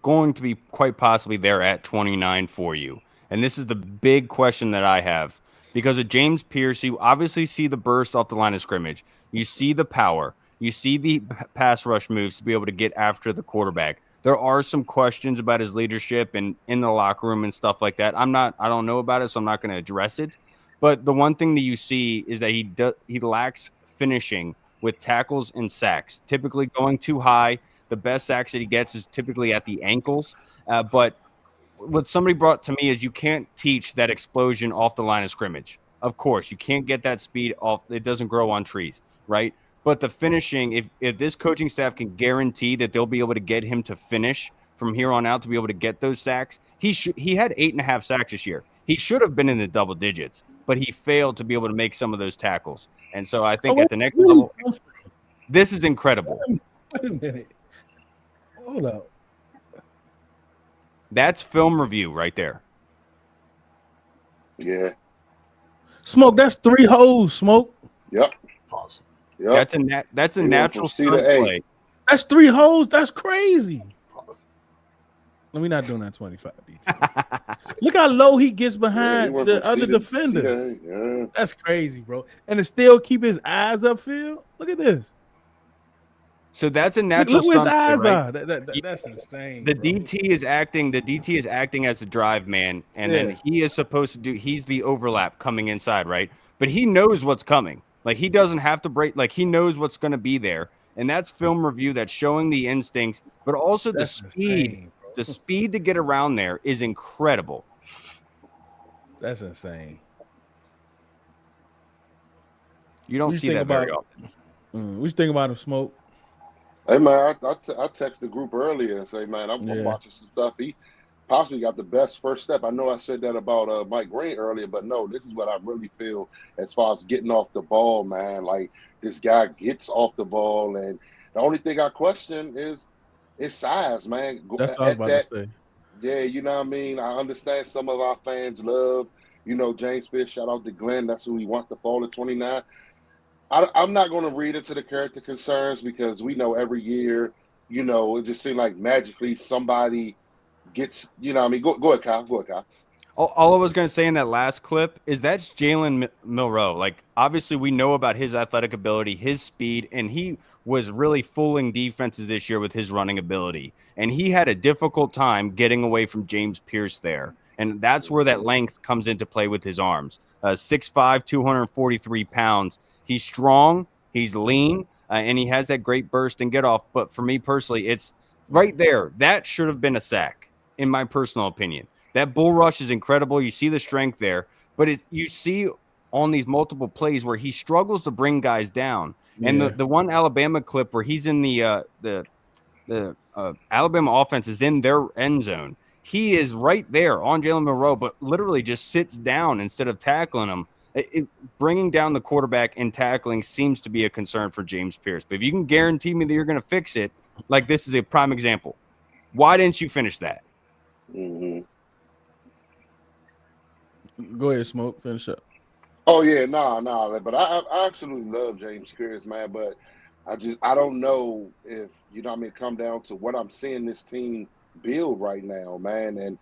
going to be quite possibly there at 29 for you. And this is the big question that I have. Because of James Pierce, you obviously see the burst off the line of scrimmage. You see the power. You see the pass rush moves to be able to get after the quarterback. There are some questions about his leadership and in the locker room and stuff like that. I don't know about it, so I'm not going to address it. But the one thing that you see is that he lacks finishing with tackles and sacks, typically going too high. The best sacks that he gets is typically at the ankles. But what somebody brought to me is you can't teach that explosion off the line of scrimmage. Of course, you can't get that speed off. It doesn't grow on trees, right? But the finishing, if this coaching staff can guarantee that they'll be able to get him to finish from here on out to be able to get those sacks, he had 8.5 sacks this year. He should have been in the double digits, but he failed to be able to make some of those tackles. And so I think at the next level, this is incredible. Wait a minute. Hold up. That's film review right there. Yeah. Smoke, that's 3 holes, Smoke. Yep. Pause. Yep. That's a natural C to stunt A. play. That's 3 holes. That's crazy. Pause. No, we're not doing that 25 DT. Look how low he gets behind the other defender. Yeah. That's crazy, bro. And to still keep his eyes upfield. Look at this. So that's a natural Look where his stunt eyes play, right? are. That's insane. The bro. DT is acting as a drive man, and then he is supposed to he's the overlap coming inside, right? But he knows what's coming. Like he doesn't have to break, like he knows what's going to be there. And that's film review that's showing the instincts, but also That's the speed. insane, bro. The speed to get around there is incredible. That's insane. You don't see that very often. What you think about him, Smoke? Hey, man, I text the group earlier and say, man, I'm watching some stuff. He possibly got the best first step. I know I said that about Mike Green earlier, but no, this is what I really feel as far as getting off the ball, man. Like, this guy gets off the ball, and the only thing I question is his size, man. That's what I was about to say. Yeah, you know what I mean? I understand some of our fans love, James Pierce. Shout out to Glenn. That's who he wants to fall at 29. I'm not going to read into the character concerns because we know every year, it just seems like magically somebody gets, I mean, go ahead, Kyle. Go ahead, Kyle. All I was going to say in that last clip is that's Jalen Milroe. Like, obviously, we know about his athletic ability, his speed, and he was really fooling defenses this year with his running ability. And he had a difficult time getting away from James Pierce there. And that's where that length comes into play with his arms. 6'5", 243 pounds. He's strong, he's lean, and he has that great burst and get off. But for me personally, it's right there. That should have been a sack, in my personal opinion. That bull rush is incredible. You see the strength there, but you see on these multiple plays where he struggles to bring guys down. And the one Alabama clip where he's in the Alabama offense is in their end zone. He is right there on Jalen Milroe, but literally just sits down instead of tackling him. Bringing down the quarterback and tackling seems to be a concern for James Pierce. But if you can guarantee me that you're going to fix it, like this is a prime example. Why didn't you finish that? Mm-hmm. Go ahead, Smoke. Finish up. Oh yeah, no. But I absolutely love James Pierce, man. But I don't know if come down to what I'm seeing this team build right now, man. And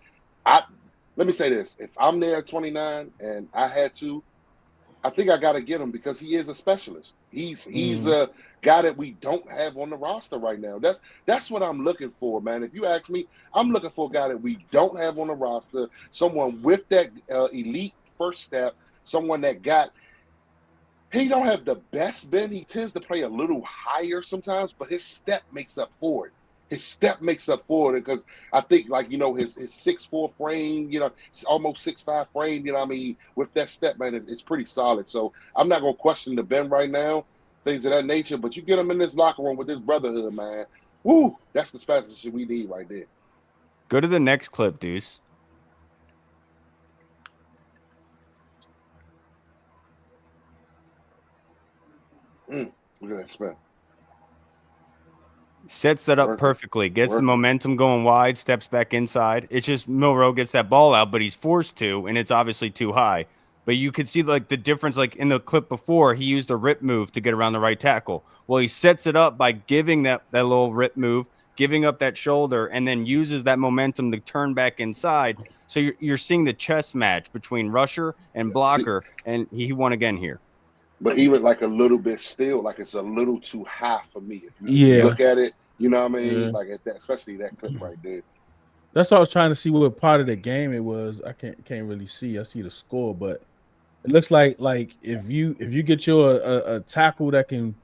let me say this: if I'm there at 29 and I had to, I think I got to get him because he is a specialist. He's a guy that we don't have on the roster right now. That's what I'm looking for, man. If you ask me, I'm looking for a guy that we don't have on the roster, someone with that elite first step, someone that he don't have the best bend. He tends to play a little higher sometimes, but his step makes up for it. His step makes up for it because I think, his 6'4" frame, it's almost 6'5" frame, with that step, man, it's pretty solid. So I'm not going to question the bend right now, things of that nature, but you get him in this locker room with this brotherhood, man. Woo, that's the specialist we need right there. Go to the next clip, Deuce. Look at that spin. Sets that up perfectly, gets the momentum going wide, steps back inside. It's just Milroe gets that ball out, but he's forced to, and it's obviously too high. But you could see the difference, in the clip before, he used a rip move to get around the right tackle. Well, he sets it up by giving that little rip move, giving up that shoulder, and then uses that momentum to turn back inside. So you're seeing the chess match between rusher and blocker, and he won again here. But even a little bit still, it's a little too high for me. If you look at it, you know what I mean? Yeah. At that, especially that clip right there. That's what I was trying to see what part of the game it was. I can't really see. I see the score, but it looks like if you get your a tackle that can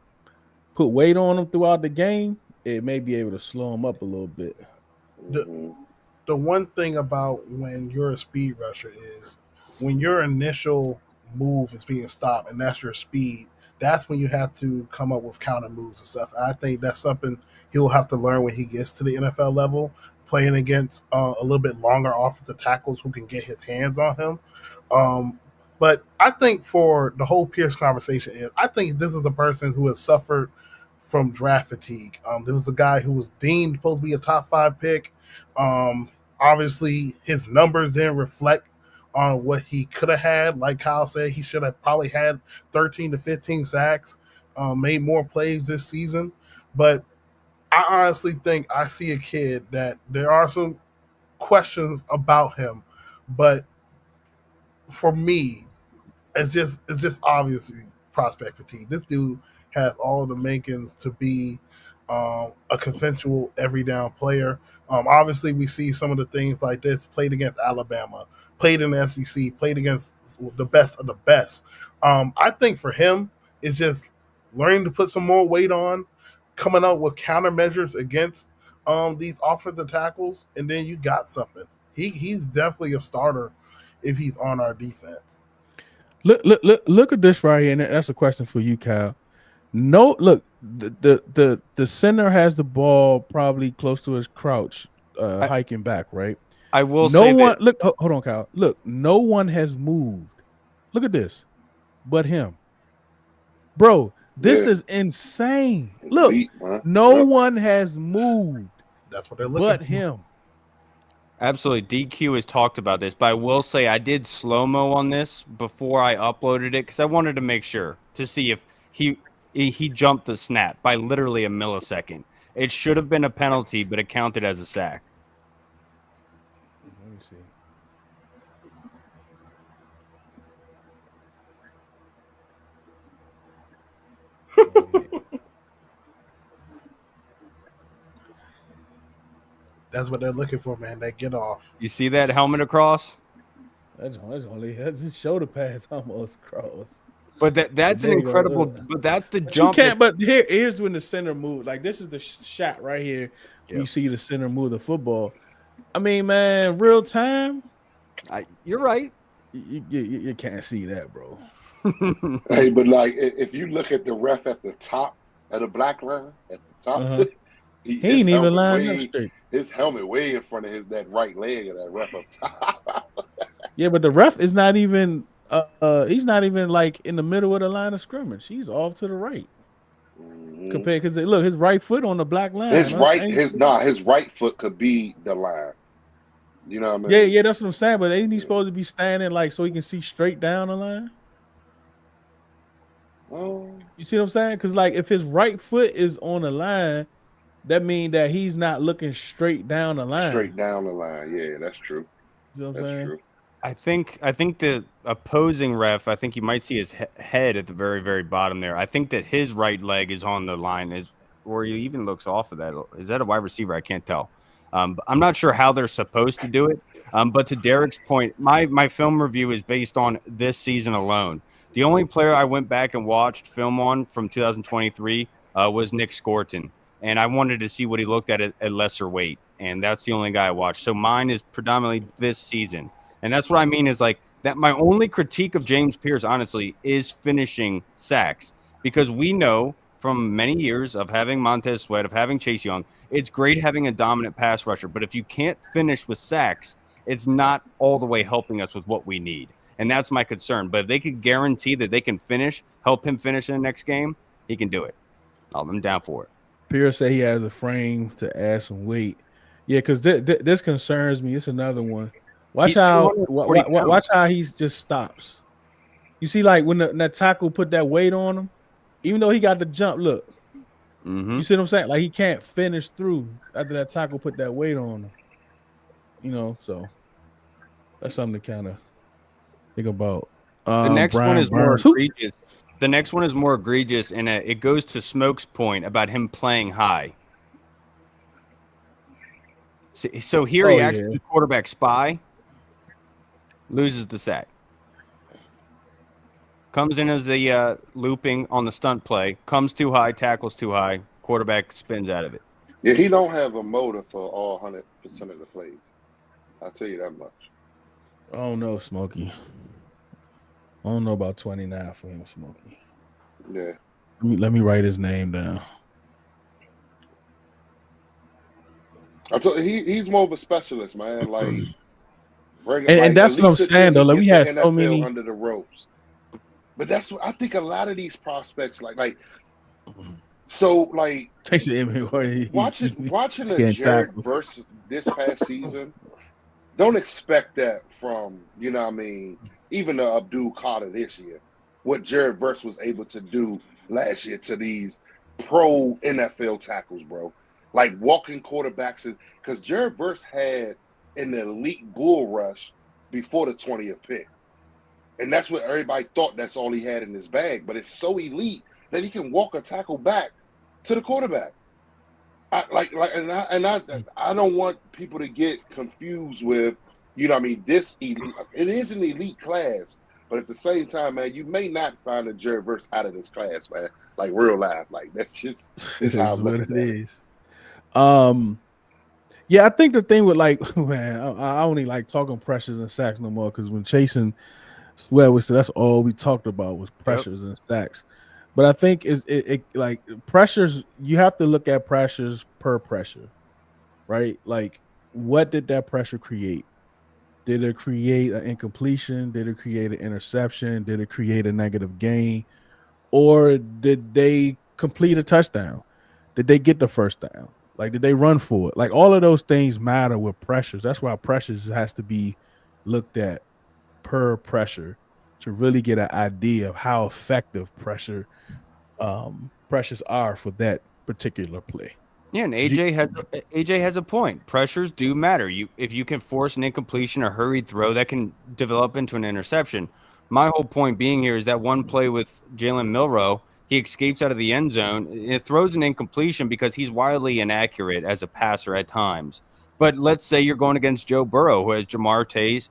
put weight on him throughout the game, it may be able to slow him up a little bit. The one thing about when you're a speed rusher is when your initial move is being stopped and that's your speed, that's when you have to come up with counter moves and stuff. I think that's something he'll have to learn when he gets to the NFL level, playing against a little bit longer offensive tackles who can get his hands on him. But I think for the whole Pierce conversation, I think this is a person who has suffered from draft fatigue. There was a guy who was deemed supposed to be a top 5 pick. Obviously, his numbers didn't reflect on what he could have had. Like Kyle said, he should have probably had 13 to 15 sacks, made more plays this season. But I honestly think I see a kid that there are some questions about him. But for me, it's just obviously prospect fatigue. This dude has all the makings to be a conventional every down player. Obviously, we see some of the things like this played against Alabama, played in the SEC, played against the best of the best. I think for him, it's just learning to put some more weight on, coming up with countermeasures against these offensive tackles, and then you got something. He's definitely a starter if he's on our defense. Look at this right here, and that's a question for you, Kyle. No, look, the center has the ball probably close to his crouch, hiking back, right? I will say that. Look, hold on, Kyle. Look, no one has moved. Look at this, but him, bro. This is insane. Look, no one has moved. That's what they're looking but for. him. Absolutely. DQ has talked about this, but I will say I did slow-mo on this before I uploaded it because I wanted to make sure to see if he jumped the snap by literally a millisecond. It should have been a penalty, but it counted as a sack. me see. That's what they're looking for, man. That get off. You see that helmet across? That's just shoulder pads almost cross. But that's an incredible. But that's the But jump. You can't. But here's when the center move. Like this is the shot right here. Yep. You see the center move the football. I mean, man, real time. You're right. You can't see that, bro. Hey, but like if you look at the ref at the top of the black line, at the top, he ain't even lined up straight. His helmet way in front of that right leg of that ref up top. Yeah, but the ref is not even. He's not even like in the middle of the line of scrimmage. He's off to the right. Mm-hmm. Compared, because look, his right foot on the black line. His right foot could be the line. You know what I mean? Yeah, that's what I'm saying. But ain't he supposed to be standing like so he can see straight down the line? Oh, you see what I'm saying? Because like if his right foot is on the line, that means that he's not looking straight down the line. Straight down the line. Yeah, that's true. You know what I'm saying? True. I think the opposing ref, I think you might see his head at the very, very bottom there. I think that his right leg is on the line, or he even looks off of that. Is that a wide receiver? I can't tell. I'm not sure how they're supposed to do it. But to Derek's point, my film review is based on this season alone. The only player I went back and watched film on from 2023 was Nick Scorton, and I wanted to see what he looked at lesser weight, and that's the only guy I watched. So mine is predominantly this season. And that's what I mean is like that my only critique of James Pierce, honestly, is finishing sacks. Because we know from many years of having Montez Sweat, of having Chase Young, it's great having a dominant pass rusher. But if you can't finish with sacks, it's not all the way helping us with what we need. And that's my concern. But if they could guarantee that they can help him finish in the next game, he can do it. I'm down for it. Pierce said he has a frame to add some weight. Yeah, because this concerns me. It's another one. Watch how he just stops. You see, like when that tackle put that weight on him, even though he got the jump, look. Mm-hmm. You see what I'm saying? Like he can't finish through after that tackle put that weight on him. You know, so that's something to kind of think about. The next Brian one is Burns. more egregious. The next one is more egregious, and it goes to Smoke's point about him playing high. So here he acts as a quarterback spy, loses the sack. Comes in as the looping on the stunt play, comes too high, tackles too high, quarterback spins out of it. Yeah, he don't have a motor for all 100% of the plays. I'll tell you that much. I don't know, Smokey. I don't know about 29 for him, Smokey. Yeah. Let me write his name down. I told he's more of a specialist, man. Like, and that's what I'm saying though. Like we had so many under the ropes, but that's what I think. A lot of these prospects, watching a Jared versus this past season, don't expect that from even the Abdul Carter this year. What Jared Verse was able to do last year to these pro NFL tackles, bro. Like walking quarterbacks, because Jared Verse had an elite bull rush before the 20th pick. And that's what everybody thought that's all he had in his bag. But it's so elite that he can walk a tackle back to the quarterback. I don't want people to get confused with, this elite. It is an elite class, but at the same time, man, you may not find a Jared Verse out of this class, man. Like real life. Like that's just how I'm looking at it. Yeah, I think the thing with man, I only like talking pressures and sacks no more because when chasing Sweat was that's all we talked about was pressures and sacks. But I think it like pressures, you have to look at pressures per pressure, right? Like what did that pressure create? Did it create an incompletion? Did it create an interception? Did it create a negative gain? Or did they complete a touchdown? Did they get the first down? Like, did they run for it? Like, all of those things matter with pressures. That's why pressures has to be looked at per pressure to really get an idea of how effective pressures are for that particular play. Yeah, and AJ has a point. Pressures do matter. If you can force an incompletion or hurried throw, that can develop into an interception. My whole point being here is that one play with Jalen Milroe, he escapes out of the end zone. It throws an incompletion because he's wildly inaccurate as a passer at times. But let's say you're going against Joe Burrow, who has Jamar Chase,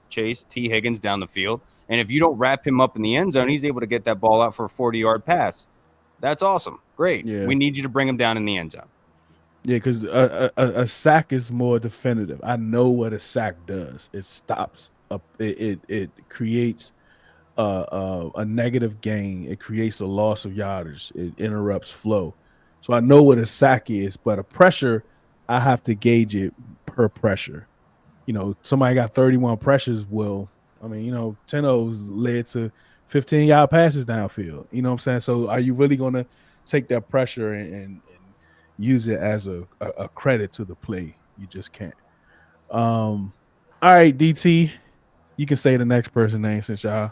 T. Higgins down the field, and if you don't wrap him up in the end zone, he's able to get that ball out for a 40-yard pass. That's awesome. Great. Yeah. We need you to bring him down in the end zone. Yeah, because a sack is more definitive. I know what a sack does. It stops up. It creates a negative gain. It creates a loss of yardage. It interrupts flow. So I know what a sack is, but a pressure, I have to gauge it per pressure. Somebody got 31 pressures. Well, 10 of those led to 15-yard passes downfield. You know what I'm saying? So are you really going to take that pressure and use it as a credit to the play? You just can't. All right, DT, you can say the next person name since y'all,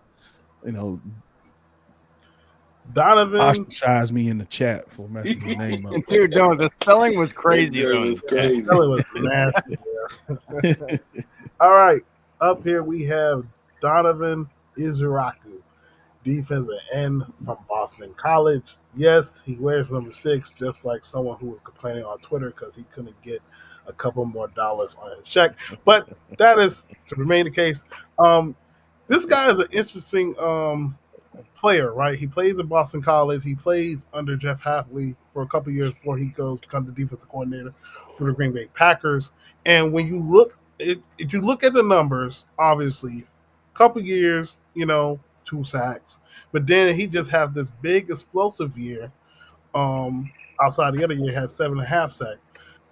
Donovan ostracized me in the chat for messing his name up. Dude, no, the spelling was crazy. It was crazy. That was nasty. Yeah. All right, up here we have Donovan Ezeiruaku, defensive end from Boston College. Yes, he wears number 6, just like someone who was complaining on Twitter because he couldn't get a couple more dollars on his check. But that is to remain the case. This guy is an interesting player, right? He plays at Boston College. He plays under Jeff Hafley for a couple years before he goes become the defensive coordinator for the Green Bay Packers. And when you look, if you look at the numbers, obviously, couple years, 2 sacks, but then he just have this big explosive year. Outside the other year, had 7.5 sacks.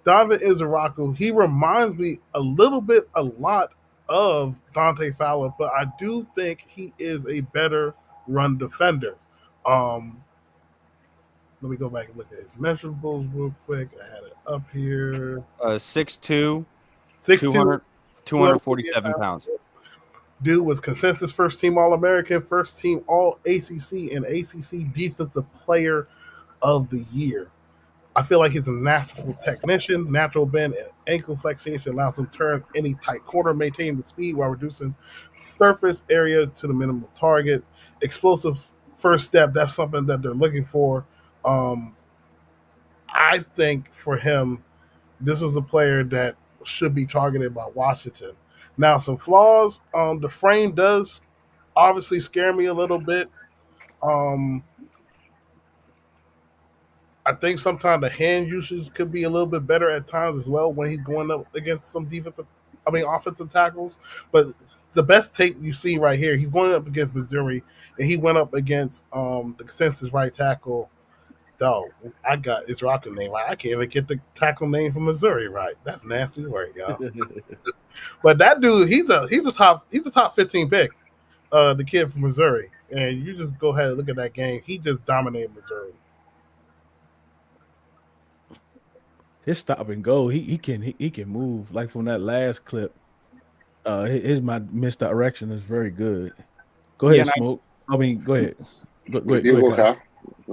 Donovan Ezeiruaku, he reminds me a lot of Dante Fowler, but I do think he is a better run defender. Let me go back and look at his measurables real quick. I had it up here. 6'2", 6'2", 247 pounds. Dude was consensus first team All-American, first team All-ACC, and ACC Defensive Player of the Year. I feel like he's a natural technician. Natural bend and ankle flexion allows him to turn any tight corner, maintain the speed while reducing surface area to the minimum target. Explosive first step, that's something that they're looking for. I think for him, this is a player that should be targeted by Washington. Now, some flaws. The frame does obviously scare me a little bit. I think sometimes the hand usage could be a little bit better at times as well when he's going up against some offensive tackles. But the best tape you see right here, he's going up against Missouri, and he went up against the consensus right tackle. Dog, I got Ezeiruaku name right. I can't even get the tackle name from Missouri right. That's nasty work, y'all. But that dude, he's a top 15 pick. The kid from Missouri, and you just go ahead and look at that game. He just dominated Missouri. His stop and go, he can move. Like from that last clip, his misdirection is very good. Go ahead, Smoke. Go ahead. Go ahead.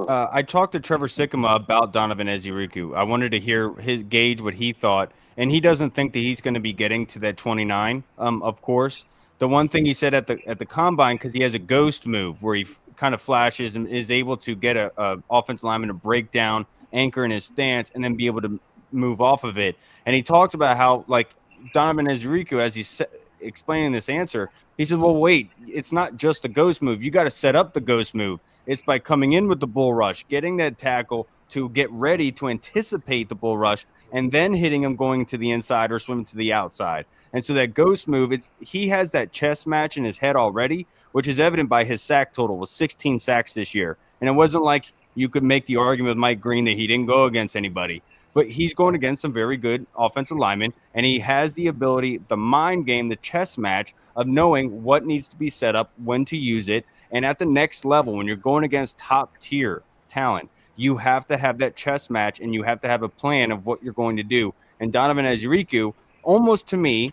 I talked to Trevor Sikkema about Donovan Ezeiruaku. I wanted to hear his gauge what he thought, and he doesn't think that he's going to be getting to that 29. Of course, the one thing he said at the combine, because he has a ghost move where he kind of flashes and is able to get a offensive lineman to break down, anchor in his stance, and then be able to move off of it. And he talked about how, like, Donovan Ezeiruaku, as he's explaining this answer, he said, well, wait, it's not just the ghost move. You got to set up the ghost move. It's by coming in with the bull rush, getting that tackle to get ready to anticipate the bull rush, and then hitting him going to the inside or swimming to the outside. And so that ghost move, he has that chess match in his head already, which is evident by his sack total was 16 sacks this year. And it wasn't like you could make the argument with Mike Green that he didn't go against anybody. But he's going against some very good offensive linemen, and he has the ability, the mind game, the chess match of knowing what needs to be set up, when to use it. And at the next level, when you're going against top-tier talent, you have to have that chess match, and you have to have a plan of what you're going to do. And Donovan Ezeiruaku, almost to me,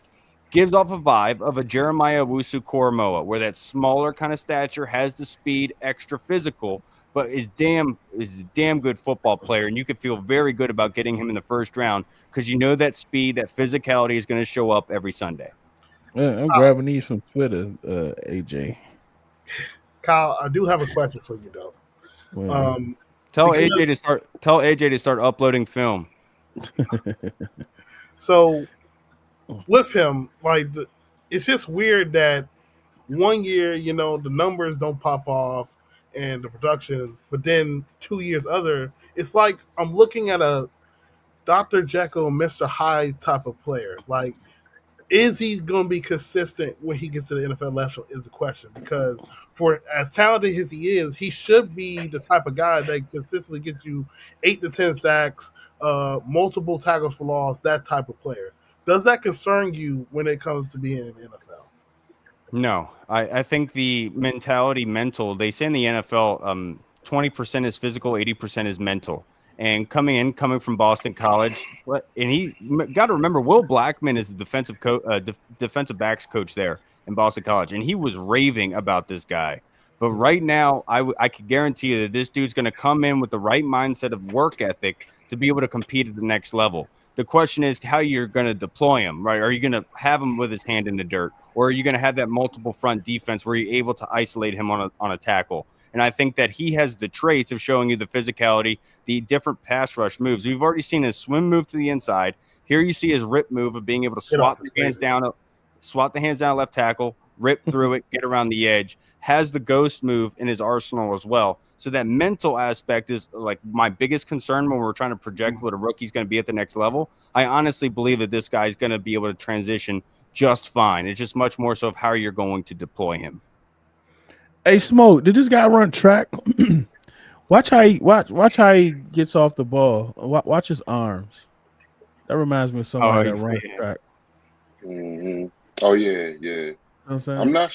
gives off a vibe of a Jeremiah Owusu-Koramoah, where that smaller kind of stature has the speed, extra physical, but is a damn good football player, and you could feel very good about getting him in the first round because you know that speed, that physicality is going to show up every Sunday. Yeah, I'm grabbing these from Twitter, AJ. Kyle, I do have a question for you though. Well, Tell Because- AJ to start uploading film. So with him, like it's just weird that 1 year, you know, the numbers don't pop off and the production, but then 2 years other, it's like I'm looking at a Dr. Jekyll, Mr. Hyde type of player. Like, is he going to be consistent when he gets to the NFL level is the question. Because for as talented as he is, he should be the type of guy that consistently gets you 8 to 10 sacks, multiple tackles for loss, that type of player. Does that concern you when it comes to being in the NFL? No, I think the mental, they say in the NFL, 20% is physical, 80% is mental. And coming from Boston College, and he got to remember, Will Blackman is the defensive backs coach there in Boston College, and he was raving about this guy. But right now, I could guarantee you that this dude's going to come in with the right mindset of work ethic to be able to compete at the next level. The question is how you're going to deploy him, right? Are you going to have him with his hand in the dirt, or are you going to have that multiple front defense where you're able to isolate him on a tackle? And I think that he has the traits of showing you the physicality, the different pass rush moves. We've already seen his swim move to the inside. Here you see his rip move of being able to swat the hands down left tackle, rip through it, get around the edge. Has the ghost move in his arsenal as well. So that mental aspect is like my biggest concern when we're trying to project what a rookie's going to be at the next level. I honestly believe that this guy's going to be able to transition just fine. It's just much more so of how you're going to deploy him. Hey, Smoke, did this guy run track? watch how he gets off the ball. Watch his arms. That reminds me of somebody that runs track. Mm-hmm. Oh yeah. You know what I'm saying? I'm not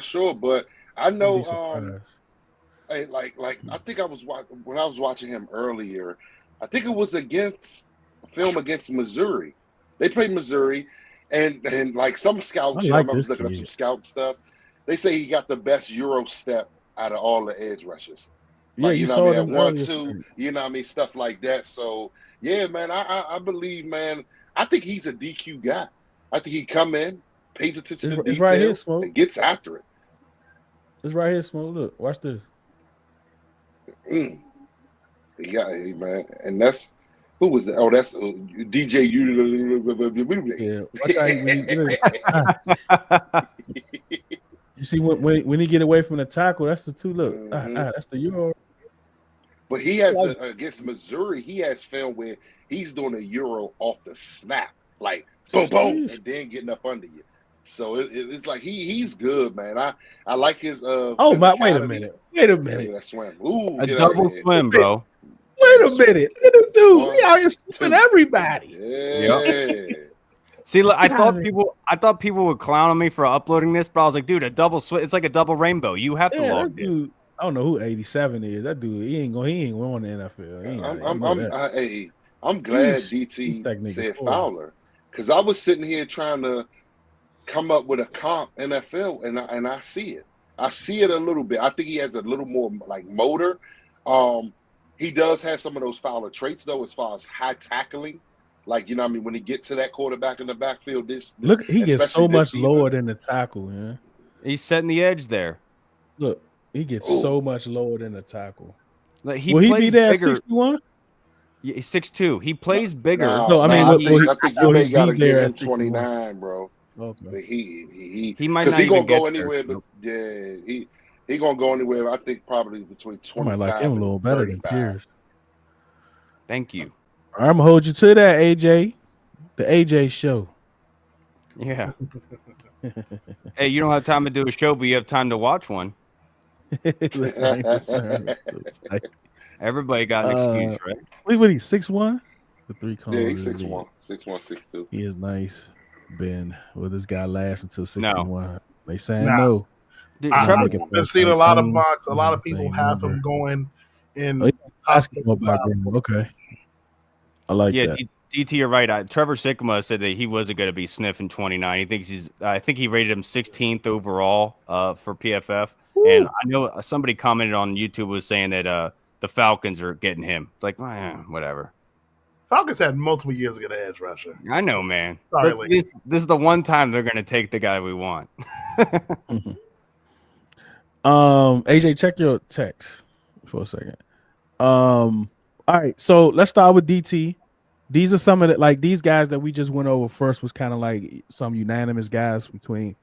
sure, but I know. Hey, like I think when I was watching him earlier. I think it was against Missouri. They played Missouri, and like some scouts, I was looking up some scout stuff. They say he got the best Euro step out of all the edge rushers. Yeah, like, you know saw what I mean? them 1-2, you know what I mean? Stuff like that. So yeah, man, I believe, man. I think he's a DQ guy. I think he come in, pays attention to detail, right here, Smoke. and gets after it. It's right here, Smoke. Look, watch this. He got it, man, and that's who was that? Oh, that's DJ. You see when he get away from the tackle, that's the two. Look, that's the Euro. But he has against Missouri. He has film where he's doing a Euro off the snap, like boom, boom, and then getting up under you. So it's like he's good, man. I like his. Oh my! Wait a minute. That swim. Ooh, a double swim, bro. Wait a minute. Look at this dude. He out here swimming everybody. Yeah. See, look, I thought people would clown on me for uploading this, but I was like, dude, a double swim. It's like a double rainbow. You have to log it. I don't know who 87 is. That dude, he ain't going to the NFL. I'm glad DT said Fowler, because I was sitting here trying to come up with a comp NFL, and I see it. I see it a little bit. I think he has a little more like motor. He does have some of those Fowler traits though, as far as high tackling. Like, you know what I mean, when he gets to that quarterback in the backfield, look, he gets so much lower than the tackle, man. He's setting the edge there. Look, he gets so much lower than the tackle. Like, will he be there at 61? Yeah, he's 6'2". He plays bigger. I think you may gotta give him 29, bro. Okay. But he might not even go anywhere, but yeah, he gonna go anywhere. I think probably between 25. I might like him a little better than Pierce. Thank you. I'm gonna hold you to that, AJ. The AJ show. Yeah. Hey, you don't have time to do a show, but you have time to watch one. Everybody got an excuse, right? What he's 6'1"? The 3 corners. Yeah, he's 6'1", 6'2". He is nice. Ben, will this guy last until 61? No. They saying no. I've been seeing a lot of mocks. A lot of people have him going in basketball background. Okay. I like that. DT, you're right. Trevor Sikkema said that he wasn't going to be sniffing 29. He thinks I think he rated him 16th overall for PFF. And Woo. I know somebody commented on YouTube was saying that the Falcons are getting him. Like, whatever. Falcons had multiple years to get an edge rusher. I know, man. Sorry, But this is the one time they're going to take the guy we want. Mhm. AJ, check your text for a second. All right, so let's start with DT. These are some of the like these guys that we just went over first was kind of like some unanimous guys between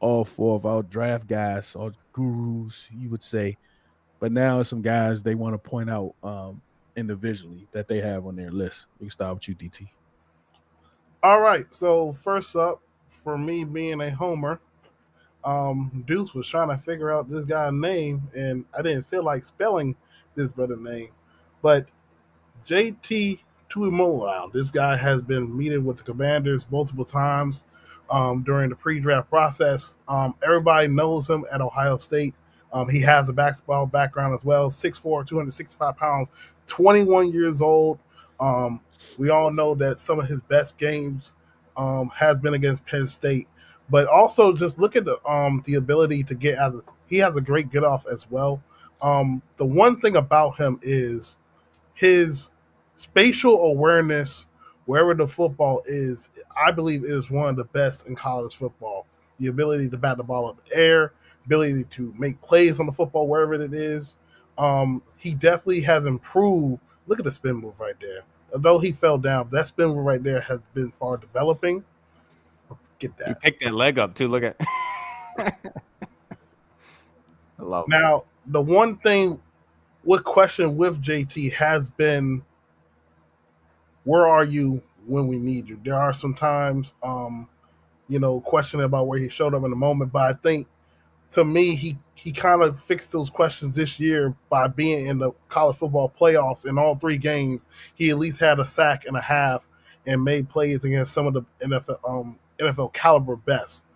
all four of our draft guys or gurus, you would say. But now it's some guys they want to point out individually that they have on their list. We can start with you, DT. All right. So first up, for me being a homer, Deuce was trying to figure out this guy's name, and I didn't feel like spelling this brother name, but JT Tuimoloau. This guy has been meeting with the Commanders multiple times during the pre-draft process. Everybody knows him at Ohio State. He has a basketball background as well. 6'4", 265 pounds, 21 years old. We all know that some of his best games has been against Penn State. But also just look at the ability to get out of he has a great get off as well. The one thing about him is his spatial awareness wherever the football is, I believe, is one of the best in college football. The ability to bat the ball up in the air, ability to make plays on the football wherever it is. He definitely has improved. Look at the spin move right there. Although he fell down, that spin move right there has been far developing. Get He that. picked that leg up too. Look at. I love it. Now, the one thing with question with JT has been, where are you when we need you? There are some times, questioning about where he showed up in the moment, but I think to me, he kind of fixed those questions this year by being in the college football playoffs in all three games. He at least had a sack and a half and made plays against some of the NFL caliber best.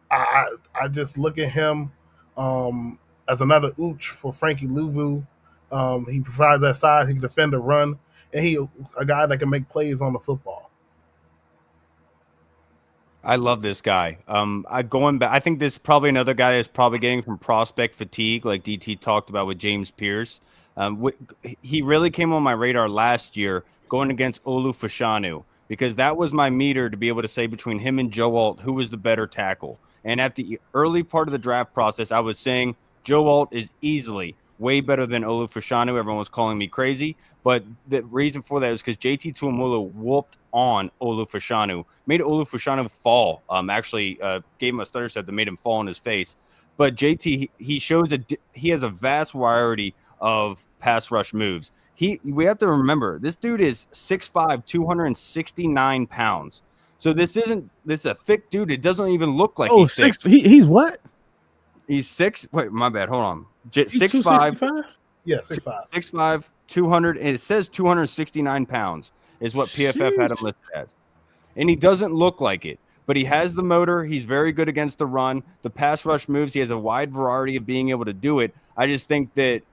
I just look at him as another ooch for Frankie Louvu. He provides that size. He can defend the run, and he a guy that can make plays on the football. I love this guy. Going back, I think this is probably another guy that's probably getting from prospect fatigue, like DT talked about with James Pierce. He really came on my radar last year going against Olu Fashanu because that was my meter to be able to say between him and Joe Alt who was the better tackle. And at the early part of the draft process, I was saying Joe Alt is easily way better than Olu Fashanu. Everyone was calling me crazy. But the reason for that is because JT Tuimoloau whooped on Olu Fashanu, made Olu Fashanu fall. Gave him a stutter step that made him fall on his face. But JT, he has a vast variety of pass rush moves. We have to remember, this dude is 6'5", 269 pounds. So this is a thick dude. It doesn't even look like he's six. thick. He's what? He's 6. Wait, my bad. Hold on. 6'5"? Yeah, 6'5". 6'5", 200. And it says 269 pounds is what PFF had him listed as. And he doesn't look like it, but he has the motor. He's very good against the run. The pass rush moves, he has a wide variety of being able to do it. I just think that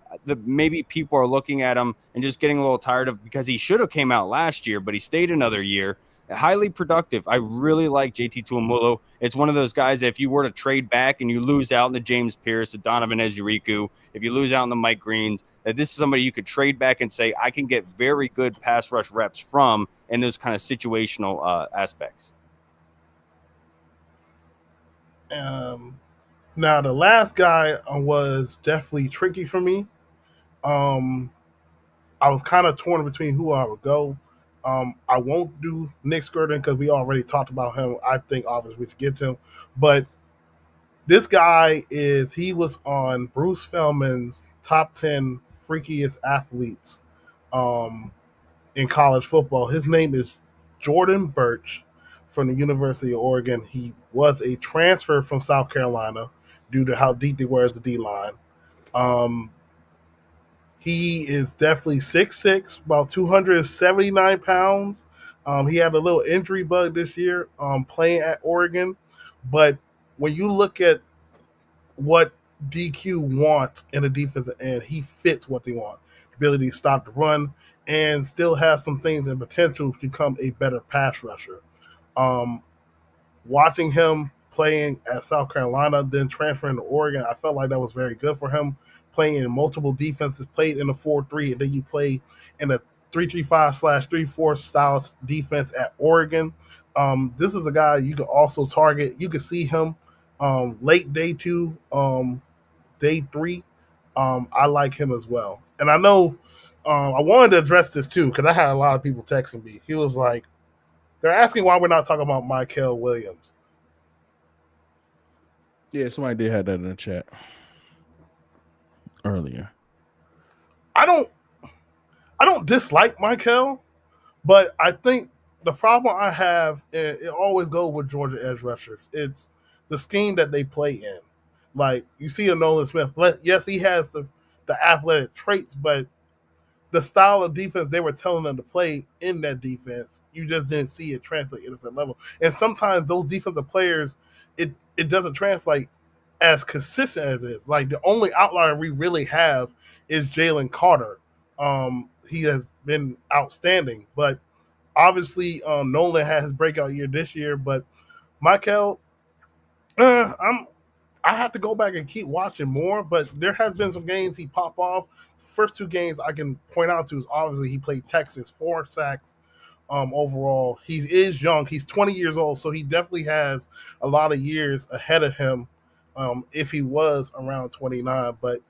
maybe people are looking at him and just getting a little tired of because he should have came out last year, but he stayed another year. Highly productive. I really like JT Tuimoloau. It's one of those guys that if you were to trade back and you lose out in the James Pierce, the Donovan Ezeiruaku, if you lose out in the Mike Greens, that this is somebody you could trade back and say, I can get very good pass rush reps from in those kind of situational aspects. Now, the last guy was definitely tricky for me. I was kind of torn between who I would go. I won't do Nick Skirden because we already talked about him. I think obviously we should get to him. But this guy he was on Bruce Feldman's top 10 freakiest athletes in college football. His name is Jordan Birch from the University of Oregon. He was a transfer from South Carolina due to how deep they were as the D-line. He is definitely 6'6", about 279 pounds. He had a little injury bug this year playing at Oregon. But when you look at what DQ wants in a defensive end, he fits what they want. The ability to stop the run and still have some things in potential to become a better pass rusher. Watching him playing at South Carolina, then transferring to Oregon. I felt like that was very good for him. Playing in multiple defenses, played in the 4-3, and then you play in a 3-3-5/3-4 style defense at Oregon. This is a guy you can also target. You can see him late day 2, day 3. I like him as well. And I know I wanted to address this too because I had a lot of people texting me. He was like, they're asking why we're not talking about Mykel Williams. Yeah, somebody did have that in the chat earlier. I don't dislike Mykel, but I think the problem I have, it always goes with Georgia edge rushers. It's the scheme that they play in. Like you see a Nolan Smith. Yes, he has the athletic traits, but the style of defense they were telling them to play in that defense, you just didn't see it translate at NFL level. And sometimes those defensive players, it doesn't translate as consistent as it is. Like the only outlier we really have is Jalen Carter. He has been outstanding, but obviously Nolan had his breakout year this year. But Mykel, I have to go back and keep watching more, but there has been some games he pop off. First 2 games I can point out to is obviously he played Texas, 4 sacks overall. He is young. He's 20 years old, so he definitely has a lot of years ahead of him if he was around 29. But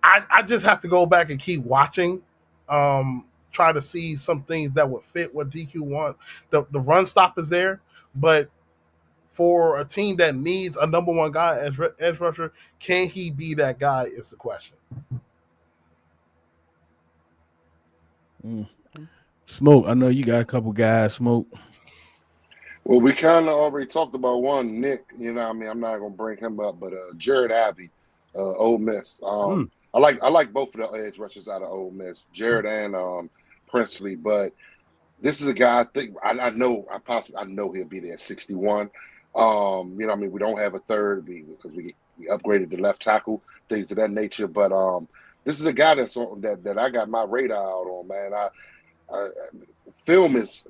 I just have to go back and keep watching, try to see some things that would fit what DQ wants. The run stop is there, but for a team that needs a number 1 guy as edge rusher, can he be that guy is the question. Smoke, I know you got a couple guys. Smoke. Well, we kind of already talked about one, Nick. You know, I mean, I'm not gonna bring him up, but Jared Abbey, Ole Miss. I like both of the edge rushers out of Ole Miss, Jared and Princely. But this is a guy I know he'll be there at 61. You know, I mean, we don't have a third because we upgraded the left tackle, things of that nature. But this is a guy that I got my radar out on, man. Film is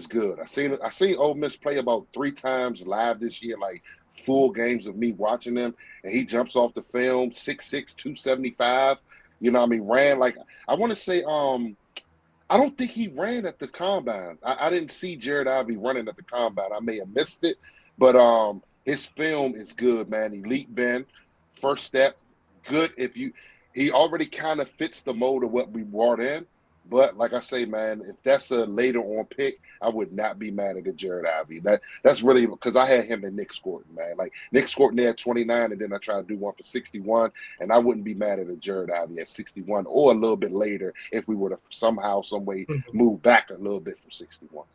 good. I seen Ole Miss play about 3 times live this year, like full games of me watching them, and he jumps off the film 6'6", 275. You know, what I mean, ran like I want to say. I don't think he ran at the combine. I didn't see Jared Ivey running at the combine. I may have missed it, but his film is good, man. Elite bend, first step, good. He already kind of fits the mold of what we brought in. But like I say, man, if that's a later on pick, I would not be mad at Jared Ivey. That's really because I had him and Nick Scorton, man. Like Nick Scorton there at 29, and then I tried to do one for 61, and I wouldn't be mad at Jared Ivey at 61 or a little bit later if we were to somehow, some way move back a little bit from 61.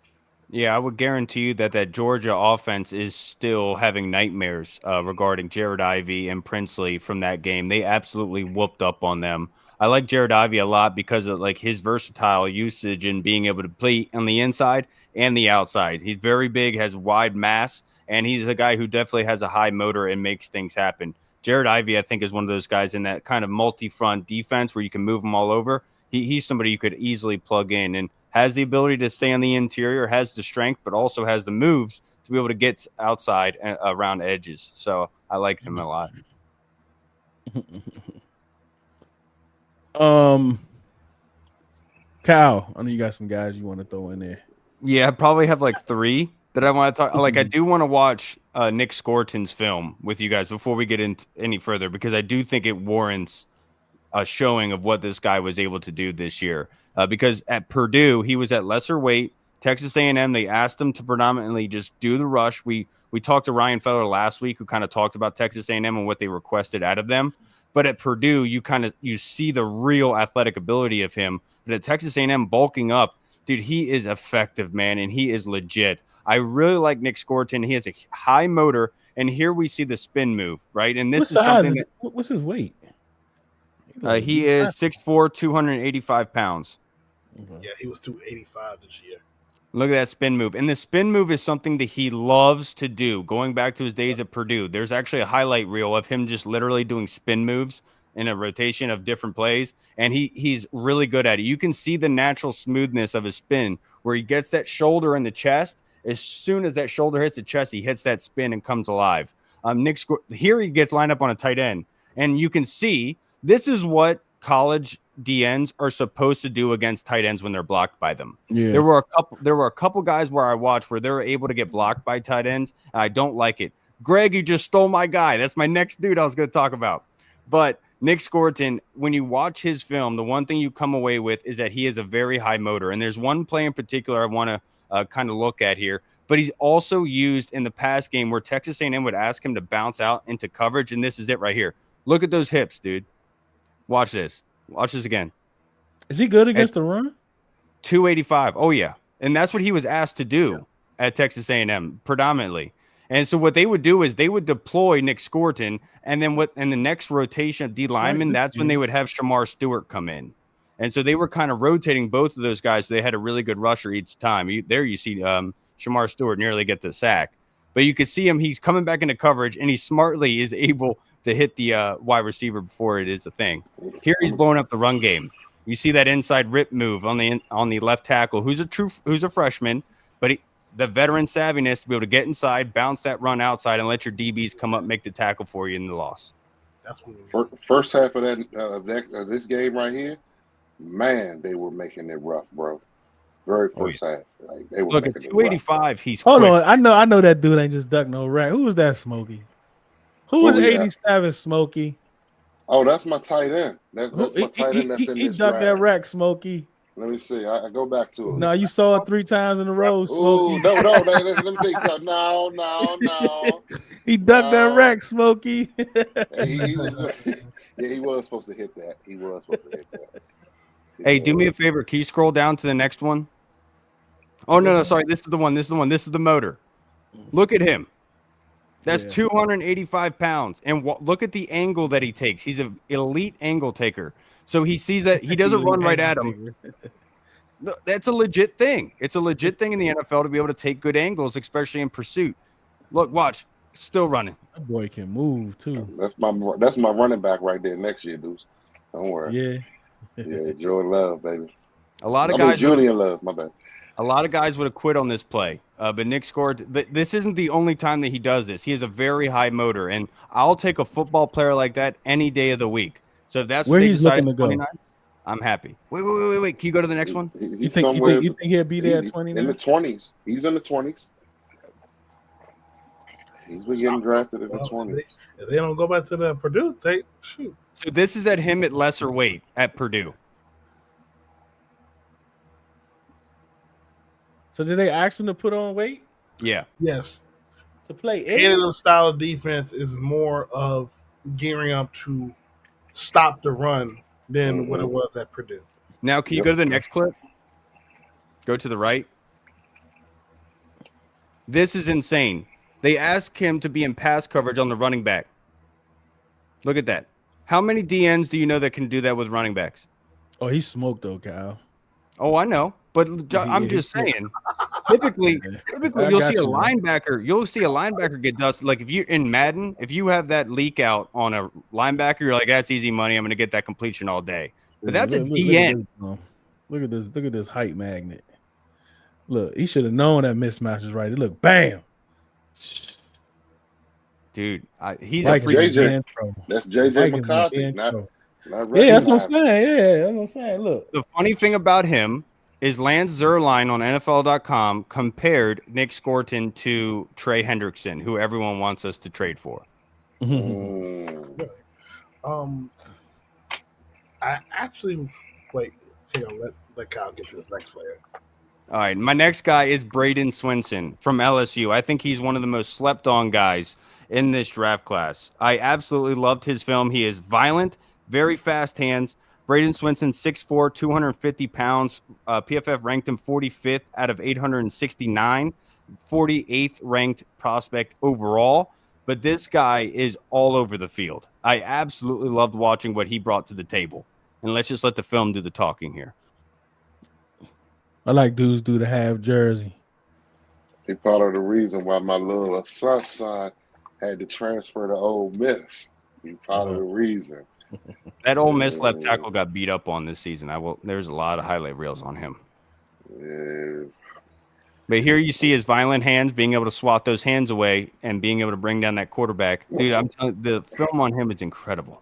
Yeah, I would guarantee you that Georgia offense is still having nightmares regarding Jared Ivey and Princely from that game. They absolutely whooped up on them. I like Jared Ivey a lot because of like his versatile usage and being able to play on the inside and the outside. He's very big, has wide mass, and he's a guy who definitely has a high motor and makes things happen. Jared Ivey, I think, is one of those guys in that kind of multi-front defense where you can move him all over. He's somebody you could easily plug in and has the ability to stay on the interior, has the strength, but also has the moves to be able to get outside and around edges. So I like him a lot. Kyle, I know you got some guys you want to throw in there. Yeah, I probably have like 3 that I want to talk. Like I do want to watch Nick Scorton's film with you guys before we get into any further, because I do think it warrants a showing of what this guy was able to do this year. Because at Purdue, he was at lesser weight. Texas A&M, they asked him to predominantly just do the rush. We talked to Ryan Feller last week, who kind of talked about Texas A&M and what they requested out of them. But at Purdue, you see the real athletic ability of him. But at Texas A&M, bulking up, dude, he is effective, man, and he is legit. I really like Nick Scorton. He has a high motor, and here we see the spin move, right? And this is something. What's his weight? He is 6'4", 285 pounds. Yeah, he was 285 this year. Look at that spin move. And the spin move is something that he loves to do. Going back to his days at Purdue, there's actually a highlight reel of him just literally doing spin moves in a rotation of different plays. And he's really good at it. You can see the natural smoothness of his spin where he gets that shoulder in the chest As soon as that shoulder hits the chest, he hits that spin and comes alive. Here he gets lined up on a tight end, and you can see this is what college DNs are supposed to do against tight ends when they're blocked by them. Yeah. There were a couple guys where I watched where they were able to get blocked by tight ends. And I don't like it. Greg, you just stole my guy. That's my next dude I was going to talk about. But Nick Scorton, when you watch his film, the one thing you come away with is that he is a very high motor. And there's one play in particular I want to kind of look at here. But he's also used in the pass game where Texas A&M would ask him to bounce out into coverage. And this is it right here. Look at those hips, dude. Watch this. Watch this again. Is he good against the run? 285. Oh, yeah. And that's what he was asked to do at Texas A&M predominantly. And so what they would do is they would deploy Nick Scorton, and then in the next rotation of D linemen, that's when they would have Shamar Stewart come in. And so they were kind of rotating both of those guys. So they had a really good rusher each time. There you see Shamar Stewart nearly get the sack. But you can see him. He's coming back into coverage, and he smartly is able to hit the wide receiver before it is a thing. Here he's blowing up the run game. You see that inside rip move on the left tackle, who's a freshman, but the veteran savviness to be able to get inside, bounce that run outside, and let your DBs come up, make the tackle for you in the loss. That's what first half of this game right here, man, they were making it rough, bro. Very first half. Like, they were Look at 285. He's hold quick. on. I know that dude ain't just duck no rack. Who was that, Smokey? Who was 87, Smokey? Oh, that's my tight end. That's my tight end. That's in he this ducked that rack, Smokey. Let me see. I go back to it. No, you saw it 3 times in a row, Smokey. Ooh, no. Let me tell you something. No. He ducked that rack, Smokey. He was supposed to hit that. Hey, do me a favor. Can you scroll down to the next one? Oh, no, sorry. This is the one. This is the motor. Look at him. That's 285 pounds. And look at the angle that he takes. He's an elite angle taker. So he sees that he doesn't run right at him. No, that's a legit thing. It's a legit thing in the NFL to be able to take good angles, especially in pursuit. Look, watch. Still running. That boy can move, too. That's my running back right there next year, dudes. Don't worry. Yeah, Jordan Love, baby. Julian Love, my bad. A lot of guys would have quit on this play, but Nick scored. This isn't the only time that he does this. He has a very high motor, and I'll take a football player like that any day of the week. So if that's where what he's looking to go, I'm happy. Wait. Can you go to the next one? You think he'll be there at 29? In the 20s. He's in the 20s. He's been getting drafted in the 20s. If they don't go back to the Purdue tape, shoot. So this is at him at lesser weight at Purdue. So did they ask him to put on weight? Yeah. Yes. To play Canada's style of defense is more of gearing up to stop the run than what it was at Purdue. Now, can you go to the next clip? Go to the right. This is insane. They ask him to be in pass coverage on the running back. Look at that. How many DNs do you know that can do that with running backs? Oh, he smoked though, Kyle. Oh, I know. But I'm just saying, typically you'll see a linebacker. You'll see a linebacker get dusted. Like if you in Madden, if you have that leak out on a linebacker, you're like, that's easy money. I'm going to get that completion all day. But that's a DN. Look at this height magnet. Look, he should have known that mismatch is right. Look, bam. Dude, he's like a freak. JJ. That's JJ McCarthy. That's what I'm saying. Yeah, that's what I'm saying. Look. The funny thing about him is Lance Zierlein on NFL.com compared Nick Scorton to Trey Hendrickson, who everyone wants us to trade for. I actually let Kyle get to this next player. All right, my next guy is Braden Swinson from LSU. I think he's one of the most slept-on guys in this draft class. I absolutely loved his film. He is violent, very fast hands. Braden Swinson, 6'4", 250 pounds. PFF ranked him 45th out of 869, 48th ranked prospect overall. But this guy is all over the field. I absolutely loved watching what he brought to the table. And let's just let the film do the talking here. I like dudes do the half jersey. He part of the reason why my little son had to transfer to Ole Miss. He part of the reason. That Ole Miss left tackle got beat up on this season. There's a lot of highlight reels on him. But here you see his violent hands being able to swat those hands away and being able to bring down that quarterback. Dude, I'm telling you, the film on him is incredible.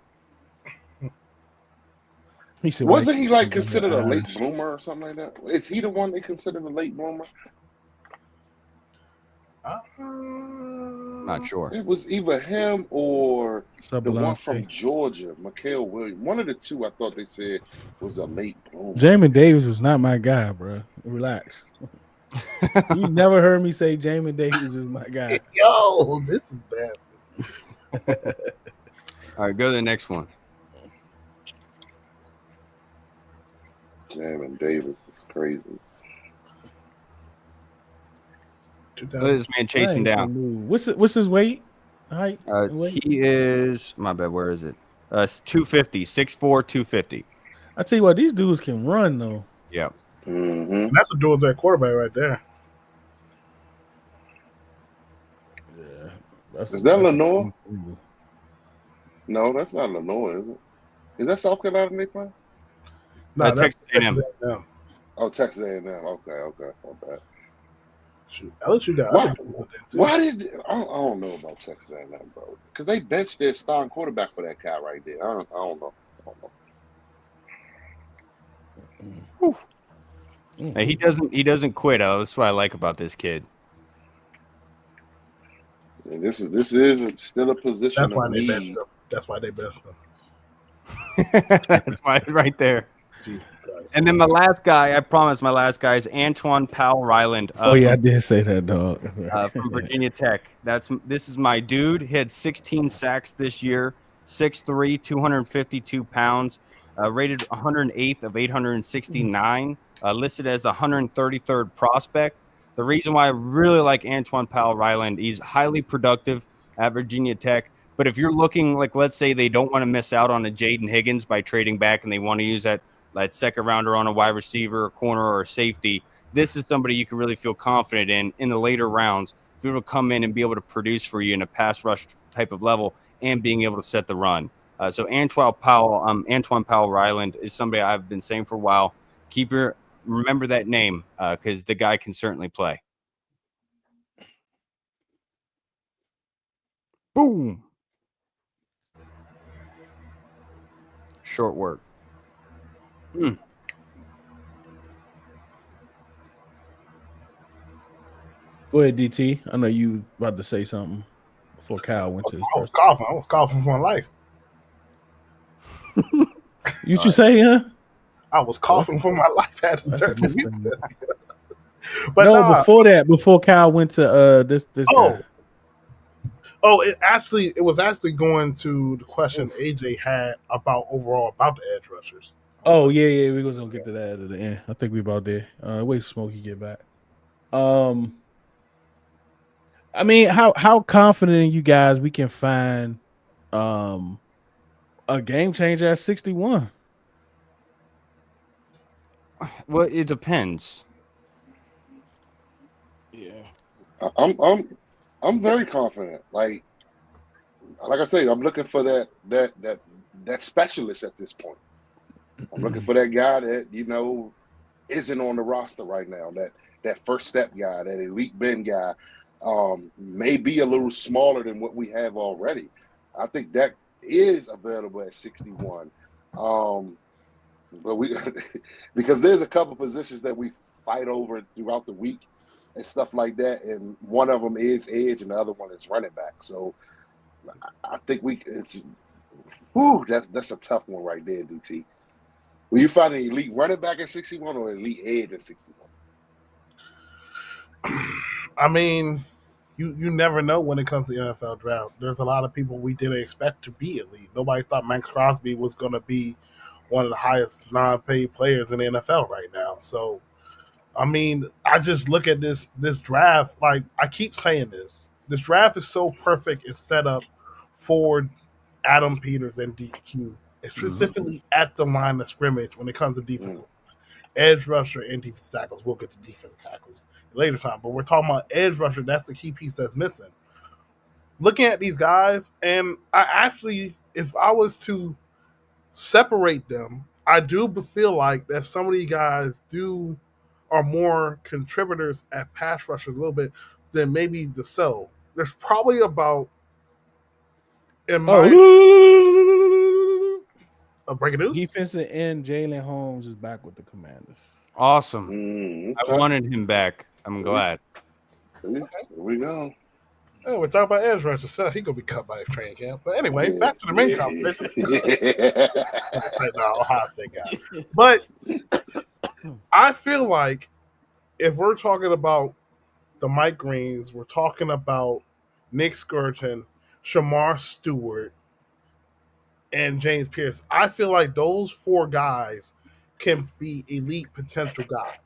Wasn't he like considered a late bloomer or something like that? Is he the one they considered a late bloomer? Not sure. It was either him or the one Sublance. from Georgia, Mikael Williams. One of the two I thought they said was a late bloomer. Jamin Davis was not my guy, bro. Relax. You never heard me say Jamin Davis is my guy. Yo, this is bad. All right, go to the next one. Jamin Davis is crazy. Look at this man chasing down. What's his weight? Height? He is, my bad, where is it? 250, 6'4", 250. I tell you what, these dudes can run though. Yeah. Mm-hmm. That's a dual that quarterback right there. Yeah. Is that Lenore? No, that's not Lenore, is it? Is that South Carolina they play? No, that's Texas A&M. Oh, Texas A&M. Okay. My bad. Shoot, LSU got Why did I don't know about Texas A&M, bro? Because they benched their starting quarterback for that guy right there. I don't know. Hey, he doesn't quit. That's what I like about this kid. And this is still a position. That's why of they need. benched him. That's why they benched him. That's why right there. Jesus Christ. And then my last guy, I promise, my last guy is Antoine Powell Ryland. I did say that, dog. From Virginia Tech. This is my dude. He had 16 sacks this year, 6'3", 252 pounds, rated 108th of 869, listed as the 133rd prospect. The reason why I really like Antoine Powell Ryland, he's highly productive at Virginia Tech. But if you're looking, like, let's say they don't want to miss out on a Jaden Higgins by trading back and they want to use that second rounder on a wide receiver, a corner, or a safety, this is somebody you can really feel confident in the later rounds, be able to come in and be able to produce for you in a pass rush type of level and being able to set the run. So Antoine Powell Ryland is somebody I've been saying for a while. Remember that name because the guy can certainly play. Boom. Short work. Go ahead, DT. I know you about to say something before Kyle went to his I was coughing for my life. You should say, huh? I was coughing for my life. I had to turn the music. But no, before Kyle went to this guy. It was actually going to the question AJ had about the edge rushers. Oh yeah, we're gonna get to that at the end. I think we about there. Wait, Smokey get back. I mean, how confident in you guys we can find a game changer at 61? Well, it depends. Yeah, I'm very confident. Like I say, I'm looking for that specialist at this point. I'm looking for that guy that isn't on the roster right now. That first step guy, that elite bend guy, may be a little smaller than what we have already. I think that is available at 61. But because there's a couple positions that we fight over throughout the week and stuff like that, and one of them is edge and the other one is running back. So I think that's a tough one right there, DT. Will you find an elite running back at 61 or elite edge at 61? I mean, you never know when it comes to the NFL draft. There's a lot of people we didn't expect to be elite. Nobody thought Max Crosby was going to be one of the highest non-paid players in the NFL right now. So, I mean, I just look at this draft, like I keep saying this. This draft is so perfect and set up for Adam Peters and DQ, specifically at the line of scrimmage when it comes to defensive. Edge rusher and defensive tackles. We'll get to defensive tackles later time, but we're talking about edge rusher. That's the key piece that's missing. Looking at these guys, and I actually, if I was to separate them, I do feel like that some of these guys do are more contributors at pass rushers a little bit than maybe the so. There's probably about, in my breaking news. Defensive end Jalen Holmes is back with the Commanders. Awesome. I wanted him back. I'm glad. Here we go. Oh, we're talking about edge rushers. So he gonna be cut by his training camp. But anyway, back to the main conversation. No, Ohio State guy. But I feel like if we're talking about the Mike Greens, we're talking about Nick Skirton, Shamar Stewart, and James Pierce. I feel like those 4 guys can be elite potential guys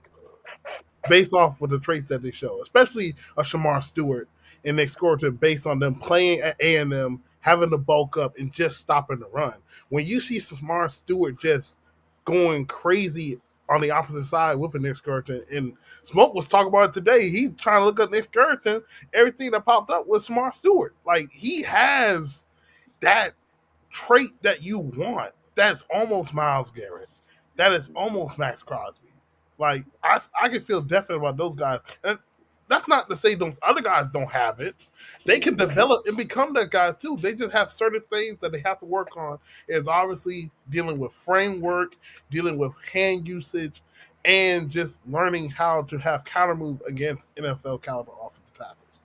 based off of the traits that they show, especially a Shamar Stewart and Nick Skirton, based on them playing at A&M, having to bulk up and just stopping the run. When you see Shamar Stewart just going crazy on the opposite side with a Nick Skirton, and Smoke was talking about it today. He's trying to look at Nick Skirton. Everything that popped up was Shamar Stewart. Like, he has that trait that you want. That's almost Myles Garrett. That is almost Max Crosby. Like, I can feel definite about those guys. And that's not to say those other guys don't have it. They can develop and become that guys too. They just have certain things that they have to work on. Is obviously dealing with framework, dealing with hand usage, and just learning how to have counter move against NFL caliber offensive tackles.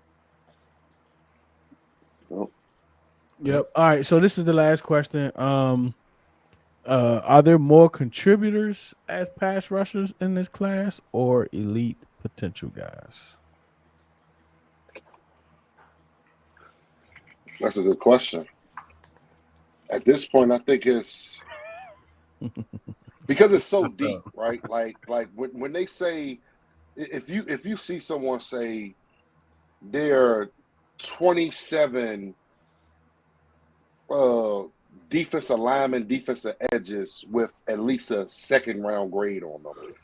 Yep. All right. So this is the last question. Are there more contributors as pass rushers in this class or elite potential guys? That's a good question. At this point, I think it's because it's so deep, right? Like when they say, if you see someone say there are 27 defensive linemen, defensive edges with at least a second round grade on them,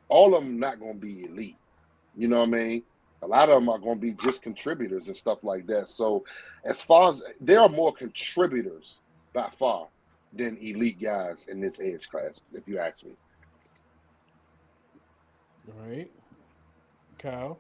all of them not going to be elite. You know what I mean? A lot of them are going to be just contributors and stuff like that. So as far as there are more contributors by far than elite guys in this edge class, if you ask me. All right. Kyle?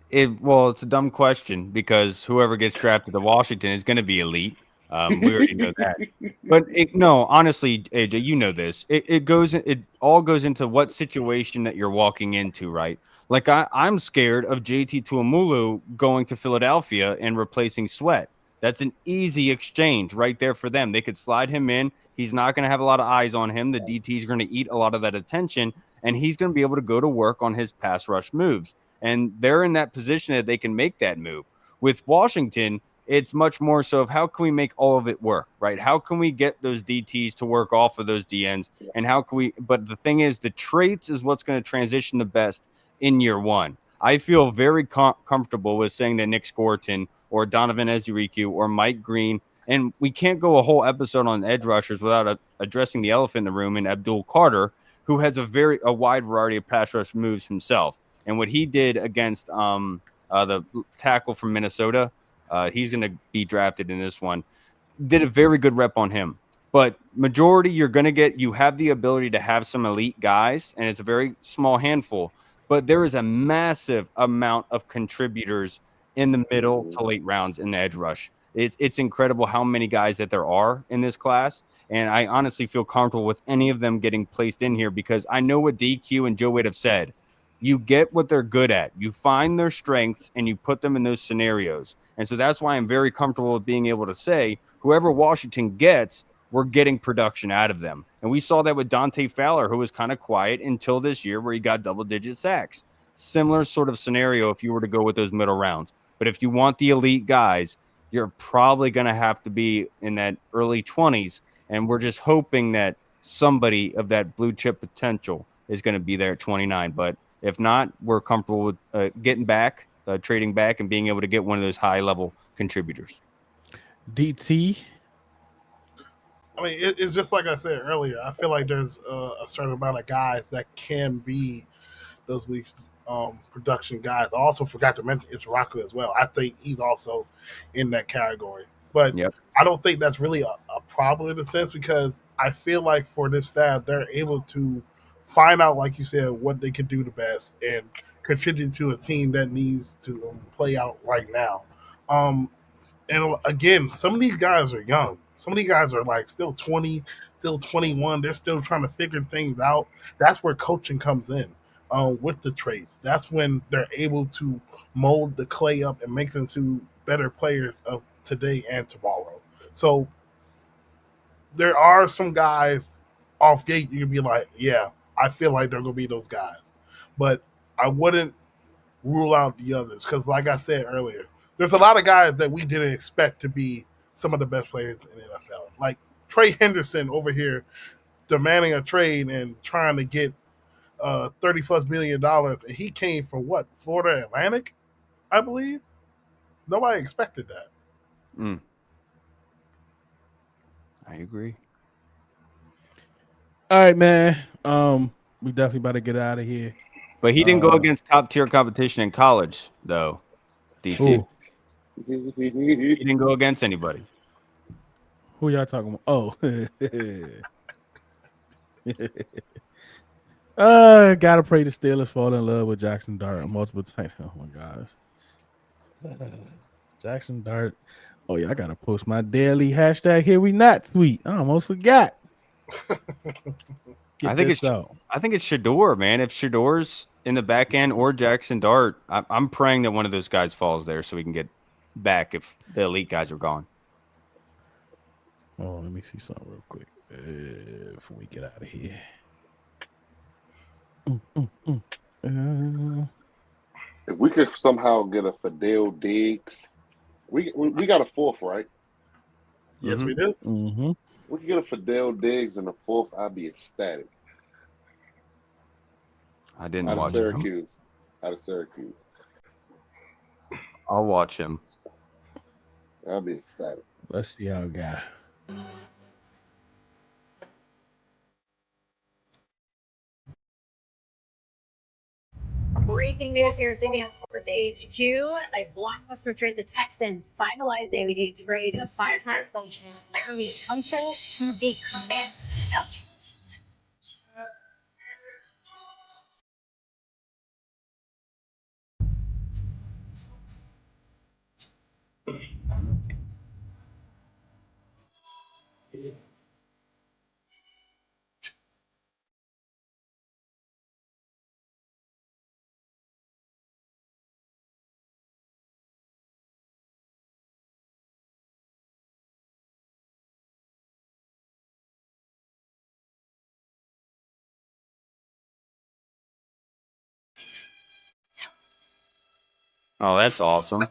It's a dumb question because whoever gets drafted to Washington is going to be elite. We already know that. But no, honestly, AJ, you know this. It all goes into what situation that you're walking into, right? Like I'm scared of JT Tuamulu going to Philadelphia and replacing Sweat. That's an easy exchange right there for them. They could slide him in. He's not going to have a lot of eyes on him. The DT is going to eat a lot of that attention, and he's going to be able to go to work on his pass rush moves. And they're in that position that they can make that move. With Washington, it's much more so of how can we make all of it work, right? How can we get those DTs to work off of those DNs? And how can we – but the thing is, the traits is what's going to transition the best in year one. I feel very comfortable with saying that Nick Skirton or Donovan Ezeiruaku or Mike Green – and we can't go a whole episode on edge rushers without addressing the elephant in the room in Abdul Carter, who has a wide variety of pass rush moves himself. And what he did against the tackle from Minnesota, he's going to be drafted in this one, did a very good rep on him. But majority, you have the ability to have some elite guys, and it's a very small handful. But there is a massive amount of contributors in the middle to late rounds in the edge rush. It's incredible how many guys that there are in this class. And I honestly feel comfortable with any of them getting placed in here because I know what DQ and Joe Wade have said. You get what they're good at. You find their strengths and you put them in those scenarios. And so that's why I'm very comfortable with being able to say whoever Washington gets, we're getting production out of them. And we saw that with Dante Fowler, who was kind of quiet until this year where he got double-digit sacks. Similar sort of scenario if you were to go with those middle rounds. But if you want the elite guys, you're probably going to have to be in that early 20s. And we're just hoping that somebody of that blue chip potential is going to be there at 29. But if not, we're comfortable with getting back, trading back, and being able to get one of those high-level contributors. DT? I mean, it's just like I said earlier. I feel like there's a certain amount of guys that can be those weeks production guys. I also forgot to mention Ezeiruaku as well. I think he's also in that category. But I don't think that's really a problem in a sense because I feel like for this staff, they're able to find out, like you said, what they can do the best and contribute to a team that needs to play out right now. Um, and again, some of these guys are young. Some of these guys are like still 20, still 21. They're still trying to figure things out. That's where coaching comes in with the trades. That's when they're able to mold the clay up and make them to better players of today and tomorrow. So there are some guys off gate you can be like, yeah, I feel like they're going to be those guys. But I wouldn't rule out the others because, like I said earlier, there's a lot of guys that we didn't expect to be some of the best players in the NFL. Like Trey Henderson over here demanding a trade and trying to get $30+ million, and he came from what, Florida Atlantic, I believe. Nobody expected that. I agree. All right, man. We definitely about to get out of here. But he didn't go against top tier competition in college, though. DT. Who? He didn't go against anybody. Who y'all talking about? Oh. Gotta pray the Steelers fall in love with Jackson Dart multiple times. Oh my gosh. Jackson Dart. Oh yeah, I gotta post my daily hashtag here we not tweet. I almost forgot. I think it's Shador, man. If Shador's in the back end or Jackson Dart, I'm praying that one of those guys falls there so we can get back if the elite guys are gone. Oh, let me see something real quick before we get out of here. If we could somehow get a Fidel Diggs, we got a fourth, right? Yes, we do. Mm-hmm. We could get a Fidel Diggs in the fourth. I'd be ecstatic. I didn't Out of watch Syracuse. him. Out of Syracuse. I'll watch him. I'd be ecstatic. Let's see how it got. Breaking news here, Sydney with the HQ. A blockbuster trade, the Texans finalizing a trade of five-time coach Larry Tunsil to the Commanders. Oh, that's awesome.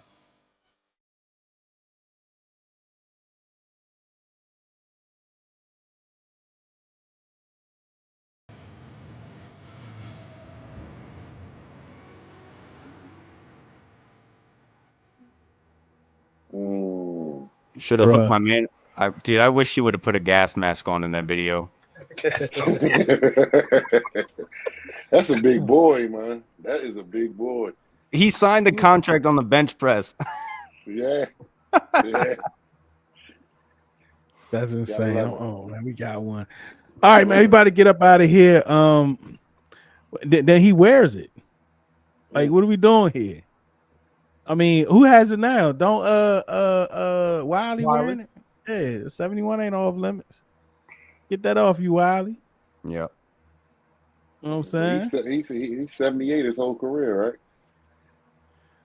Should have hooked my man. I wish he would have put a gas mask on in that video. That's a big boy, man. That is a big boy. He signed the contract on the bench press. Yeah. That's insane. Oh man, we got one. All right, man. Everybody get up out of here. Then he wears it. Like, what are we doing here? I mean, who has it now? Don't Wiley wearing it? Yeah, 71 ain't off limits. Get that off you, Wiley. Yeah. You know what I'm saying? He's 78 his whole career, right?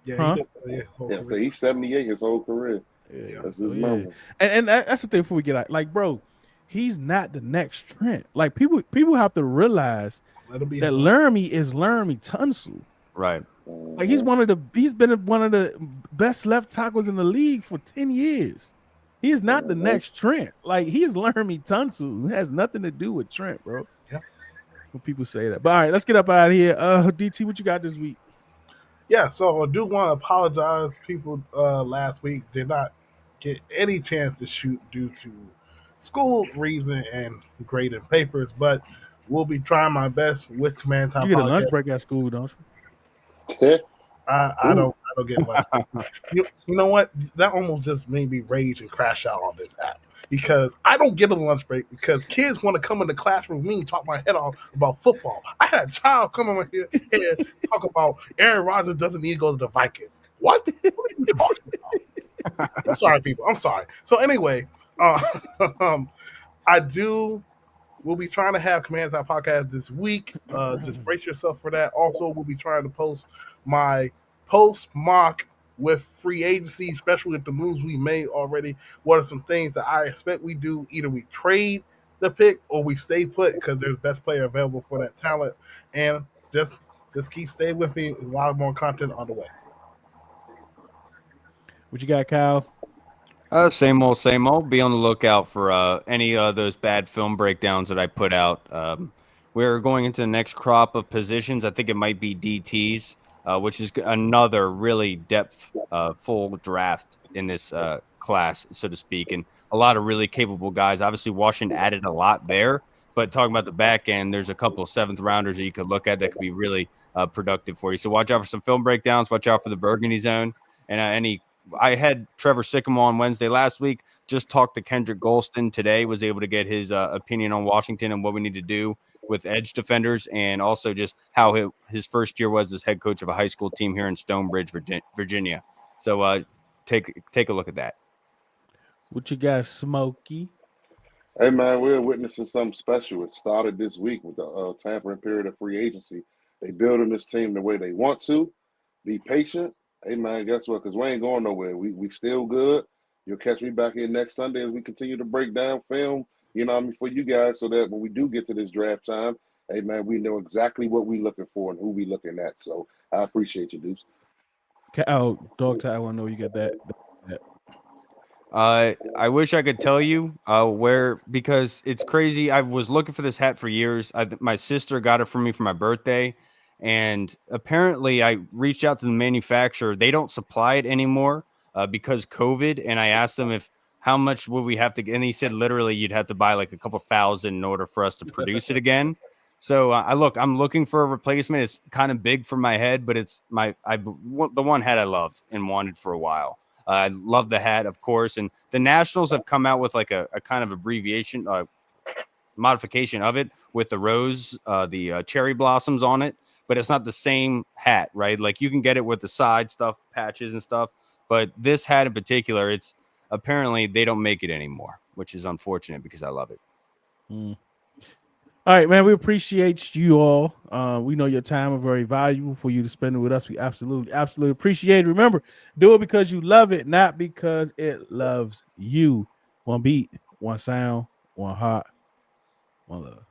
Yeah, his whole career. So he's 78 his whole career. Yeah, that's so yeah. And that's the thing before we get out. Like, bro, he's not the next Trent. Like, people have to realize that Laramie is Laramie Tunsil. Right. Like, he's been one of the best left tackles in the league for 10 years. He is not the next Trent. Like, he is Laramie Tunsil. It has nothing to do with Trent, bro. Yeah. When people say that. But all right, let's get up out of here. DT, what you got this week? Yeah, so I do want to apologize. People last week did not get any chance to shoot due to school reason and grading papers, but we'll be trying my best with Command Time. You get a lunch break at school, don't you? Yeah. I don't get lunch break. You know what? That almost just made me rage and crash out on this app because I don't get a lunch break because kids want to come in the classroom with me and talk my head off about football. I had a child come over here and talk about Aaron Rodgers doesn't need to go to the Vikings. What? What are you talking about? I'm sorry, people. I'm sorry. So anyway, um, I do. We'll be trying to have Command Time podcast this week. Just brace yourself for that. Also, we'll be trying to post my post mock with free agency, especially with the moves we made already. What are some things that I expect we do? Either we trade the pick or we stay put because there's best player available for that talent. And just keep staying with me. A lot more content on the way. What you got, Kyle? Same old, same old. Be on the lookout for any of those bad film breakdowns that I put out. We're going into the next crop of positions. I think it might be DTs, which is another really full draft in this class, so to speak, and a lot of really capable guys. Obviously, Washington added a lot there, but talking about the back end, there's a couple of seventh rounders that you could look at that could be really productive for you. So watch out for some film breakdowns. Watch out for the Burgundy Zone and I had Trevor Sycamore on Wednesday last week, just talked to Kendrick Golston today, was able to get his opinion on Washington and what we need to do with edge defenders, and also just how his first year was as head coach of a high school team here in Stonebridge, Virginia. So take a look at that. What you got, Smokey? Hey, man, we're witnessing something special. It started this week with the tampering period of free agency. They building this team the way they want to. Be patient. Hey, man, guess what? Because we ain't going nowhere. We still good. You'll catch me back here next Sunday as we continue to break down film, for you guys, so that when we do get to this draft time, hey, man, we know exactly what we're looking for and who we looking at. So I appreciate you, Deuce. Dog Tag, I want to know you got that. I wish I could tell you where, because it's crazy. I was looking for this hat for years. My sister got it for me for my birthday. And apparently I reached out to the manufacturer. They don't supply it anymore because COVID. And I asked them how much would we have to get? And he said, literally, you'd have to buy like a couple thousand in order for us to produce it again. So I'm looking for a replacement. It's kind of big for my head, but it's the one hat I loved and wanted for a while. I love the hat, of course. And the Nationals have come out with like a kind of abbreviation, modification of it with the rose, the cherry blossoms on it. But it's not the same hat, right? Like you can get it with the side stuff, patches and stuff. But this hat in particular, it's apparently they don't make it anymore, which is unfortunate because I love it. All right, man. We appreciate you all. We know your time is very valuable for you to spend it with us. We absolutely appreciate it. Remember, do it because you love it, not because it loves you. One beat, one sound, one heart, one love.